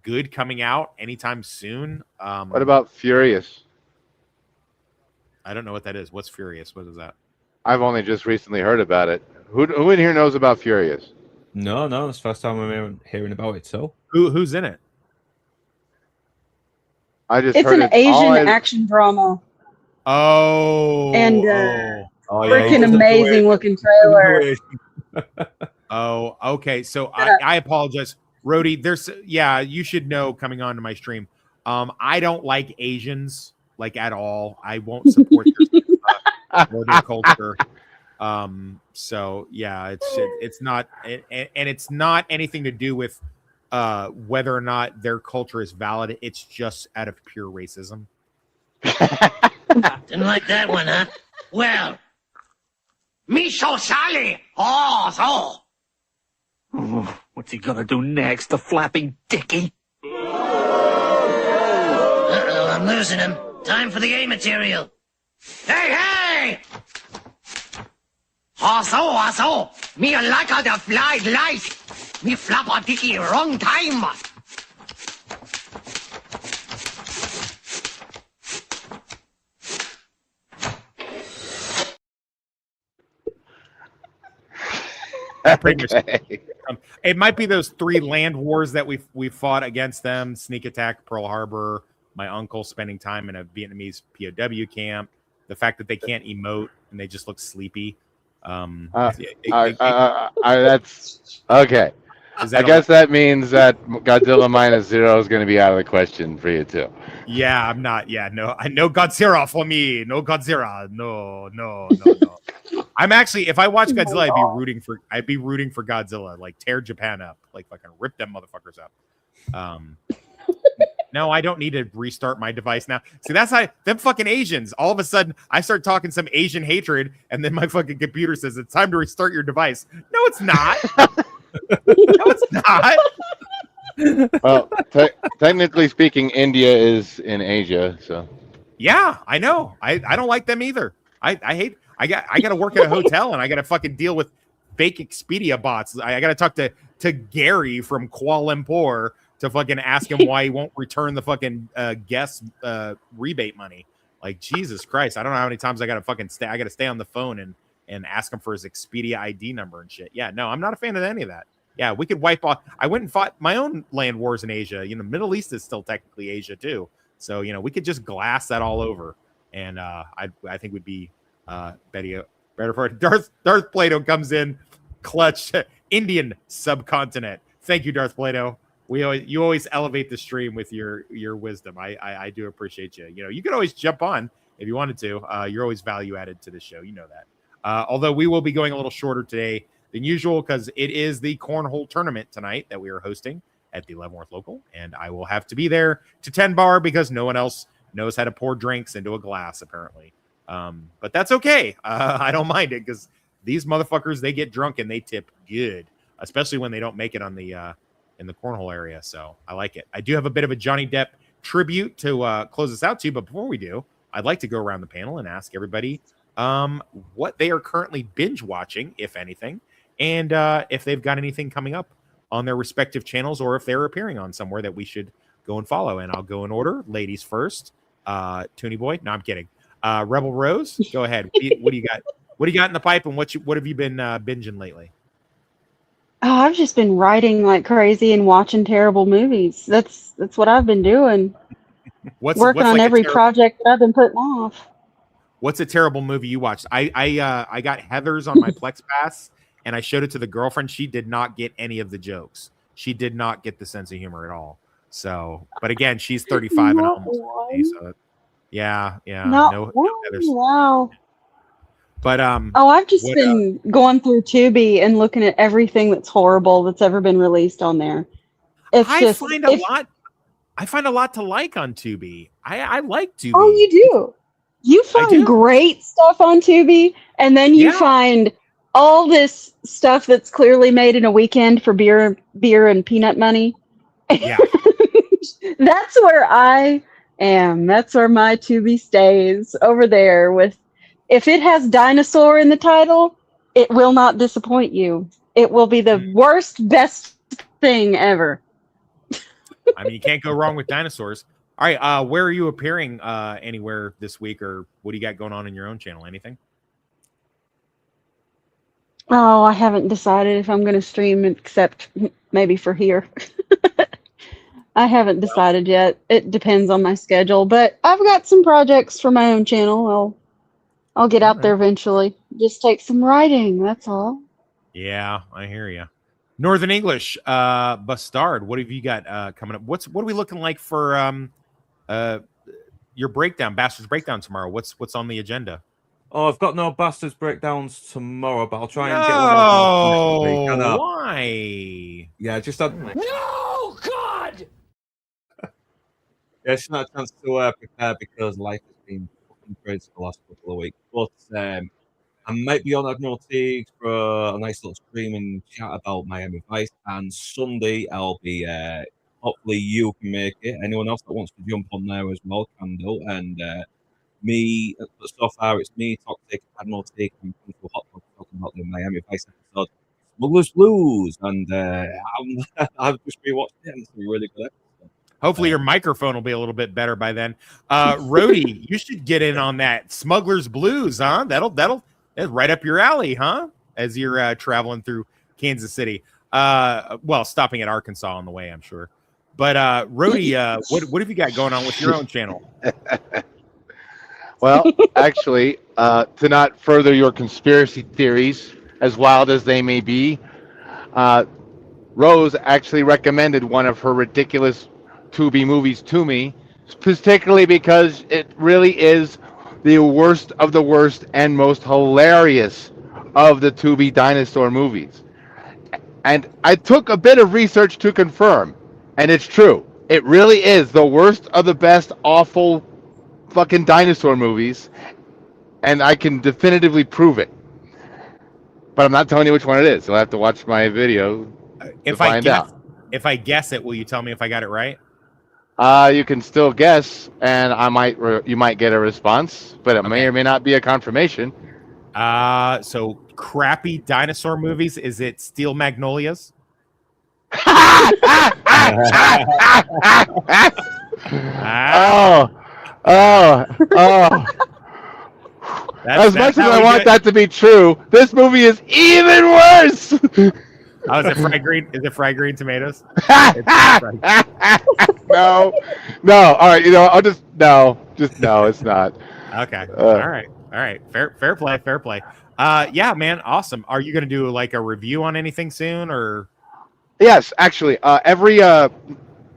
good coming out anytime soon. What about Furious? I don't know what that is. What's Furious? What is that? I've only just recently heard about it. Who in here knows about Furious? No, that's the first time I'm hearing about it. So who's in it? It's an Asian action drama. Oh, and freaking amazing looking trailer. Oh, okay. So I apologize, Rhodey. You should know coming onto my stream. I don't like Asians like at all. I won't support their culture. So yeah, it's not, and it's not anything to do with whether or not their culture is valid. It's just out of pure racism. Didn't like that one, huh? Well, me so sorry. Oh, so. What's he gonna do next, the flapping dickie? Uh-oh, I'm losing him. Time for the A material. Hey, hey! Also, me like how the fly light. Me flapper dickie wrong time. It might be those 3 land wars that we fought against them: sneak attack, Pearl Harbor, my uncle spending time in a Vietnamese POW camp, the fact that they can't emote and they just look sleepy. That's okay. I guess that means that Godzilla -0 is going to be out of the question for you too. Yeah, I'm not. Yeah, no, I know Godzilla for me. No Godzilla. No. I'm actually, if I watch Godzilla, I'd be rooting for Godzilla, like tear Japan up, like fucking rip them motherfuckers up. No, I don't need to restart my device now. See, that's how them fucking Asians. All of a sudden, I start talking some Asian hatred, and then my fucking computer says it's time to restart your device. No, it's not. No, it's not. Well, technically speaking, India is in Asia, so. Yeah, I know. I don't like them either. I hate. I got to work at a hotel, and I got to fucking deal with fake Expedia bots. I got to talk to Gary from Kuala Lumpur to fucking ask him why he won't return the fucking guest rebate money. Like, Jesus Christ, I don't know how many times I got to fucking stay. I got to stay on the phone and ask him for his Expedia ID number and shit. Yeah, no, I'm not a fan of any of that. Yeah, we could wipe off. I went and fought my own land wars in Asia. You know, Middle East is still technically Asia too. So, you know, we could just glass that all over. And I think we'd be better for it. Darth Plato comes in clutch. Indian subcontinent. Thank you, Darth Plato. You always elevate the stream with your wisdom. I do appreciate you. You know, you can always jump on if you wanted to. You're always value added to the show. You know that. Although we will be going a little shorter today than usual because it is the cornhole tournament tonight that we are hosting at the Leavenworth Local, and I will have to be there to 10 bar because no one else knows how to pour drinks into a glass apparently. But that's okay. I don't mind it because these motherfuckers, they get drunk and they tip good, especially when they don't make it on the in the cornhole area. So I like it. I do have a bit of a Johnny Depp tribute to close us out to, but before we do, I'd like to go around the panel and ask everybody what they are currently binge watching, if anything, and if they've got anything coming up on their respective channels or if they're appearing on somewhere that we should go and follow. And I'll go in order. Ladies first. Toonie Boy. No, I'm kidding. Rebel Rose, go ahead. What do you got? What do you got in the pipe, and what have you been binging lately? Oh, I've just been writing like crazy and watching terrible movies. That's what I've been doing. Working on every project that I've been putting off. What's a terrible movie you watched? I got Heather's on my Plex Pass, and I showed it to the girlfriend. She did not get any of the jokes. She did not get the sense of humor at all. So, but again, she's 35 and almost 50, so yeah. No Heather's. Wow. But I've just been going through Tubi and looking at everything that's horrible that's ever been released on there. I find a lot to like on Tubi. I like Tubi. Oh, you do. You find great stuff on Tubi, and then you find all this stuff that's clearly made in a weekend for beer and peanut money. Yeah. That's where I am. That's where my Tubi stays, over there with. If it has dinosaur in the title, it will not disappoint you. It will be the worst, best thing ever. I mean, you can't go wrong with dinosaurs. All right, where are you appearing anywhere this week, or what do you got going on in your own channel? Anything? Oh, I haven't decided if I'm going to stream except maybe for here. I haven't decided yet. It depends on my schedule, but I've got some projects for my own channel. I'll get out there eventually. Just take some writing. That's all. Yeah, I hear you. Northern English, Bastard. What have you got coming up? What are we looking like for your breakdown, Bastards Breakdown tomorrow? What's on the agenda? Oh, I've got no Bastards Breakdowns tomorrow, but I'll try and get one. Oh, why? Yeah, just had. No, God! Yeah, it's not a chance to prepare because life has been crazy for the last couple of weeks. But I might be on Admiral Teagues for a nice little stream and chat about Miami Vice. And Sunday, I'll be, hopefully you can make it. Anyone else that wants to jump on there as well can do. And me, so far, it's me, Toxic, Admiral Teagues, and Hot Dog talking about the Miami Vice episode, Smuggler's Blues. And I've just rewatched it, and it's a really good episode. Hopefully your microphone will be a little bit better by then. Rhodey, you should get in on that Smuggler's Blues, huh? That's right up your alley, huh? As you're traveling through Kansas City. Well, stopping at Arkansas on the way, I'm sure. But Rhodey, what have you got going on with your own channel? Well, actually, to not further your conspiracy theories, as wild as they may be, Rose actually recommended one of her ridiculous Tubi movies to me, particularly because it really is the worst of the worst and most hilarious of the Tubi dinosaur movies. And I took a bit of research to confirm, and it's true. It really is the worst of the best, awful fucking dinosaur movies, and I can definitively prove it. But I'm not telling you which one it is. You'll have to watch my video to find out. If I guess it, will you tell me if I got it right? You can still guess, and you might get a response, but it may or may not be a confirmation. So crappy dinosaur movies. Is it Steel Magnolias? As much as I want that to be true, this movie is even worse. Oh, is it fried green? Is it fried green tomatoes? No. All right, I'll just no, it's not. Okay. All right. Fair play. Yeah, man, awesome. Are you gonna do like a review on anything soon, or? Yes, actually, every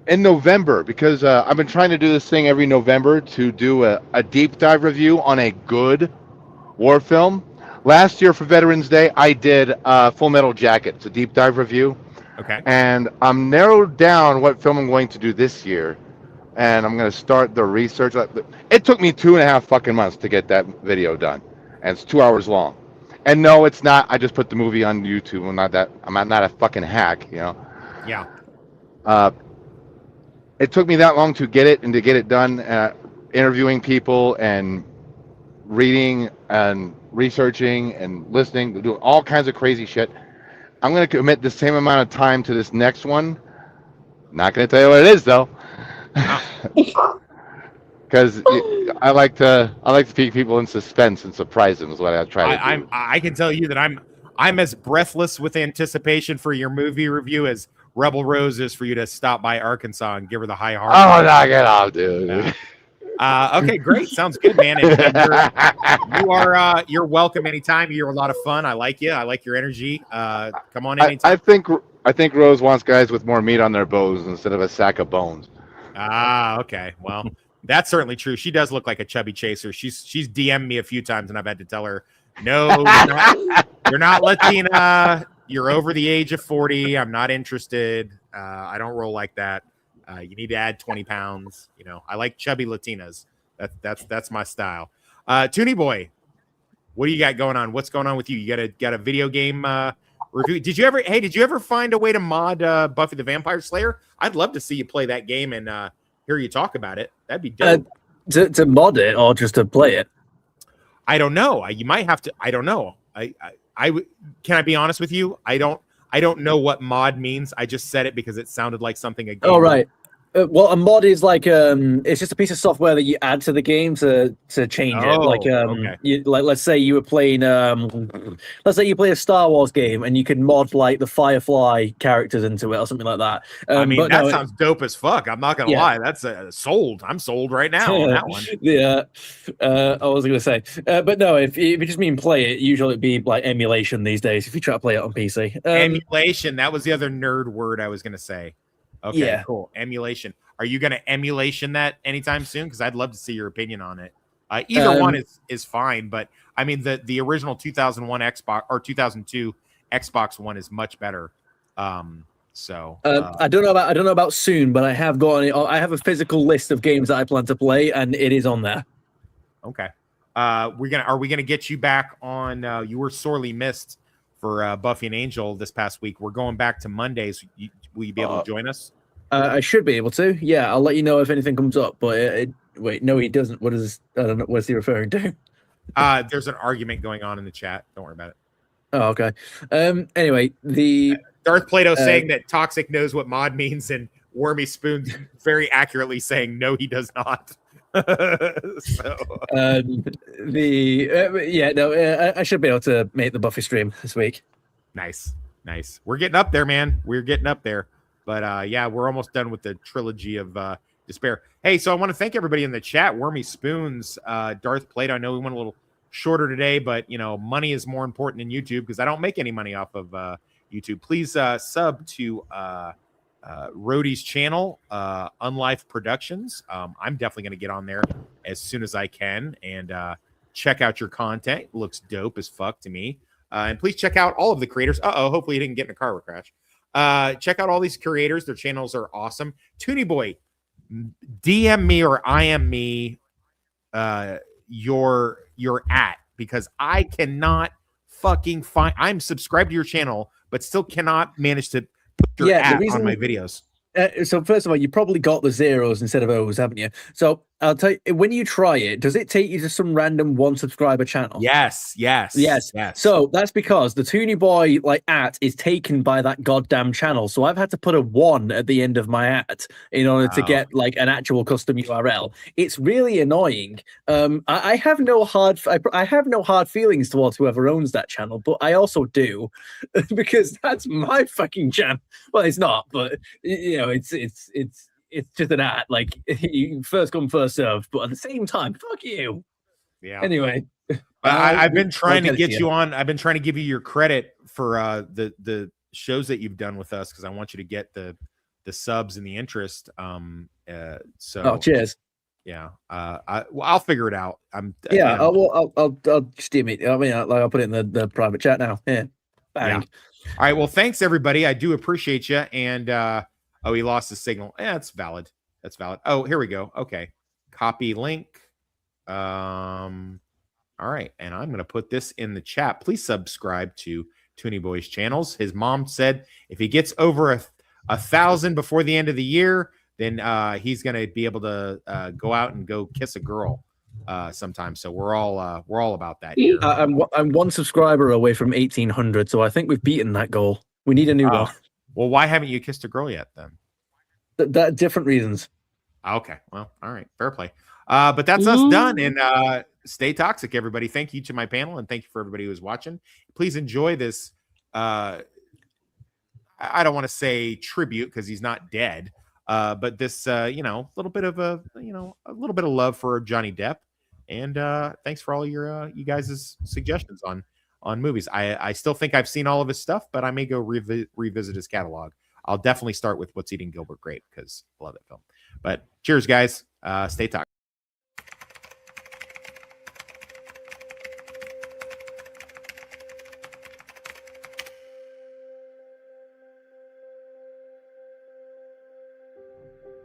in November, because I've been trying to do this thing every November to do a deep dive review on a good war film. Last year for Veterans Day, I did Full Metal Jacket. It's a deep dive review. Okay. And I'm narrowed down what film I'm going to do this year, and I'm going to start the research. It took me 2.5 fucking months to get that video done, and it's 2 hours long. And no, it's not. I just put the movie on YouTube. I'm not a fucking hack, Yeah. It took me that long to get it and to get it done, interviewing people and reading and researching and listening, doing all kinds of crazy shit. I'm going to commit the same amount of time to this next one. Not going to tell you what it is, though, because I like to keep people in suspense and surprise them. Is what I try to do. I can tell you that I'm as breathless with anticipation for your movie review as Rebel Rose is for you to stop by Arkansas and give her the high heart. Oh, knock it off, dude. Yeah. Okay, great. Sounds good, man. And you're welcome anytime. You're a lot of fun. I like you. I like your energy. Come on anytime. I think Rose wants guys with more meat on their bones instead of a sack of bones. Okay. Well, that's certainly true. She does look like a chubby chaser. She's DM'd me a few times, and I've had to tell her, no, you're not Latina. You're over the age of 40. I'm not interested. I don't roll like that. You need to add 20 pounds. I like chubby Latinas. That's my style. Toonie Boy, what do you got going on? What's going on with you? You got a video game review? Did you ever find a way to mod Buffy the Vampire Slayer? I'd love to see you play that game and hear you talk about it. That'd be dope. To mod it or just to play it? I don't know. You might have to. I don't know. Can I be honest with you? I don't know what mod means. I just said it because it sounded like something a game. Oh, right. Well, a mod is like it's just a piece of software that you add to the game to change it. Like okay. Let's say you were playing let's say you play a Star Wars game and you can mod like the Firefly characters into it or something like that. That sounds dope as fuck. I'm not gonna lie. That's sold. I'm sold right now on that one. Yeah, I was gonna say, but no, if you just mean play it, usually it'd be like emulation these days. If you try to play it on PC, emulation. That was the other nerd word I was gonna say. Okay, yeah. Cool. Emulation. Are you going to emulation that anytime soon? Because I'd love to see your opinion on it. Either one is fine, but I mean the original 2001 Xbox or 2002 Xbox One is much better. I don't know about soon, but I have a physical list of games that I plan to play, and it is on there. Okay. Are we gonna get you back on? You were sorely missed for Buffy and Angel this past week. We're going back to Mondays. Will you be able to join us? I should be able to. Yeah, I'll let you know if anything comes up. But wait, no, he doesn't. What is? I don't know. What's he referring to? There's an argument going on in the chat. Don't worry about it. Oh, okay. Anyway, the Darth Plato saying that Toxic knows what mod means, and Wormy Spoon's very accurately saying no, he does not. So. I should be able to make the Buffy stream this week. Nice. We're getting up there, man. We're getting up there. But yeah, we're almost done with the trilogy of despair. Hey, so I want to thank everybody in the chat. Wormy Spoons, Darth Plato. I know we went a little shorter today, but money is more important in YouTube because I don't make any money off of YouTube. Please sub to Rhodey's channel, Unlife Productions. I'm definitely going to get on there as soon as I can and check out your content. It looks dope as fuck to me. And please check out all of the creators. Hopefully he didn't get in a car crash. Check out all these creators. Their channels are awesome. Toonie Boy, DM me or IM me your at, because I cannot fucking find. I'm subscribed to your channel, but still cannot manage to put your at on my videos. So first of all, you probably got the zeros instead of O's, haven't you? So I'll tell you, when you try it, does it take you to some random one subscriber channel? Yes. So that's because the Toonie Boy at is taken by that goddamn channel. So I've had to put a 1 at the end of my at in order to get an actual custom URL. It's really annoying. I have no hard feelings towards whoever owns that channel, but I also do because that's my fucking channel. Well, it's not, but it's just an at, you first come first served, but at the same time, fuck you. Yeah. Anyway, I've been trying to get you on. I've been trying to give you your credit for the shows that you've done with us because I want you to get the subs and the interest. Cheers. Yeah. I'll figure it out. I'll steam it. I mean, I'll put it in the private chat now. Yeah. Bang. Yeah. All right. Well, thanks everybody. I do appreciate you. And he lost his signal. That's valid. Oh, here we go. Okay. Copy link. All right. And I'm going to put this in the chat. Please subscribe to Toonie Boy's channels. His mom said if he gets over 1,000 before the end of the year, then he's going to be able to go out and go kiss a girl sometime. So we're all about that here. I'm one subscriber away from 1,800, so I think we've beaten that goal. We need a new one. Well, why haven't you kissed a girl yet then? That different reasons. Okay. Well, all right. Fair play. But that's us done. And stay toxic, everybody. Thank you to my panel, and thank you for everybody who's watching. Please enjoy this. I don't want to say tribute because he's not dead. But this, little bit of a little bit of love for Johnny Depp. And thanks for all your you guys' suggestions on movies. I still think I've seen all of his stuff, but I may go revisit his catalog. I'll definitely start with What's Eating Gilbert Grape because I love that film. But cheers, guys. Stay toxic.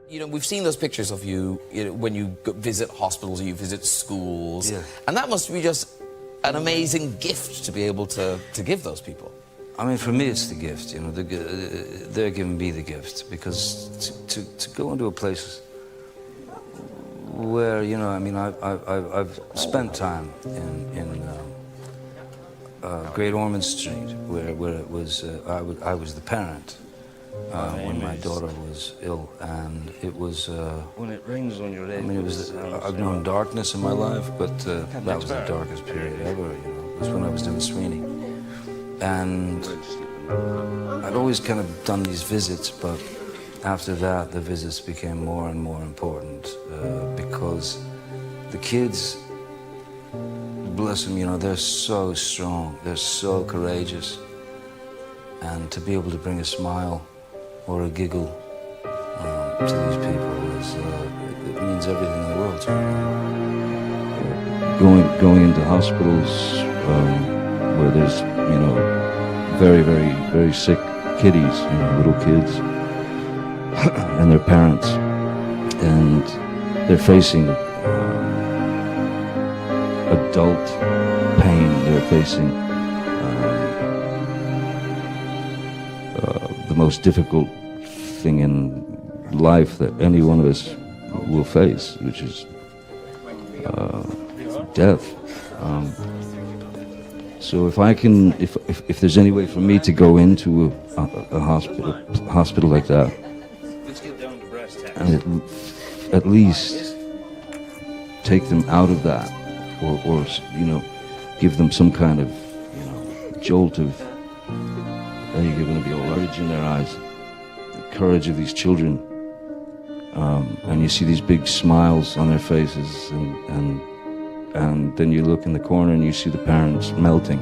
We've seen those pictures of you, when you visit hospitals or you visit schools, and that must be just an amazing gift to be able to give those people. I mean, for me, it's the gift. They're giving me the gift because to go into a place where I've spent time in Great Ormond Street, where it was I was the parent. When my daughter was ill, and it was when it rings on your head. I mean, it was I've known darkness in my life, but that was the darkest period ever. It was when I was doing Sweeney, and I'd always kind of done these visits, but after that, the visits became more and more important because the kids, bless them, they're so strong, they're so courageous, and to be able to bring a smile or a giggle to these people it means everything in the world to me. Going into hospitals where there's very, very, very sick kiddies, little kids, and their parents, and they're facing adult pain they're facing, the most difficult thing in life that any one of us will face, which is death. So if I can, if there's any way for me to go into a hospital like that, and at least take them out of that, or give them some kind of jolt of, hey, you're going to be all right, courage in their eyes, the courage of these children, and you see these big smiles on their faces, and then you look in the corner and you see the parents melting,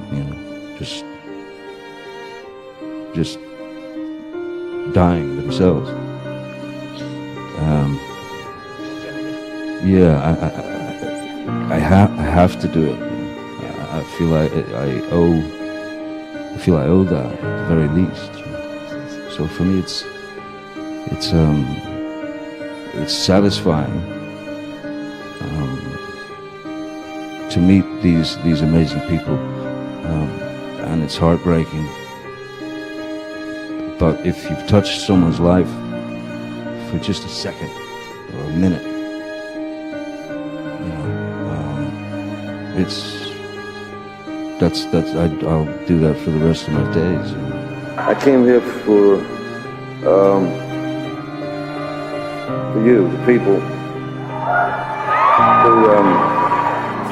just dying themselves. I have to do it. I feel I owe that at the very least. So for me, it's satisfying to meet these amazing people, and it's heartbreaking. But if you've touched someone's life for just a second or a minute, I'll do that for the rest of my days. I came here for you, the people, who,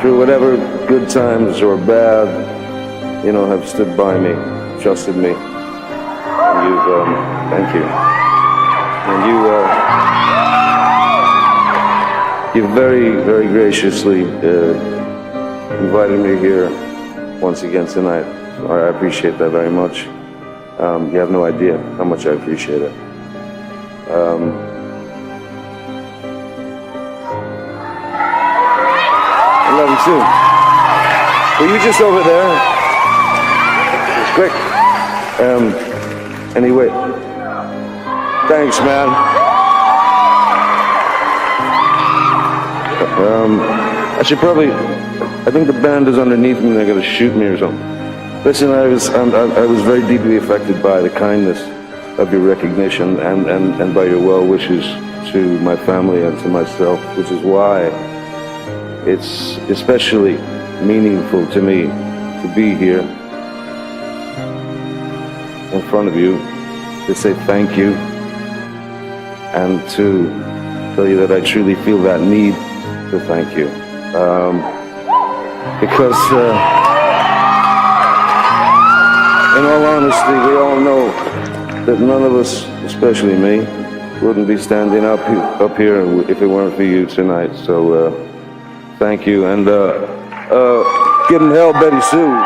through whatever good times or bad, have stood by me, trusted me. And you've, thank you. And you very, very graciously invited me here once again tonight. I appreciate that very much. You have no idea how much I appreciate it. I love you too. Were you just over there? It's quick. Anyway, thanks, man. I think the band is underneath me and they're gonna shoot me or something. Listen, I was very deeply affected by the kindness of your recognition and by your well wishes to my family and to myself, which is why it's especially meaningful to me to be here in front of you to say thank you and to tell you that I truly feel that need to thank you. Because in all honesty, we all know that none of us, especially me, wouldn't be standing up here if it weren't for you tonight. So thank you, and give them hell, Betty Sue.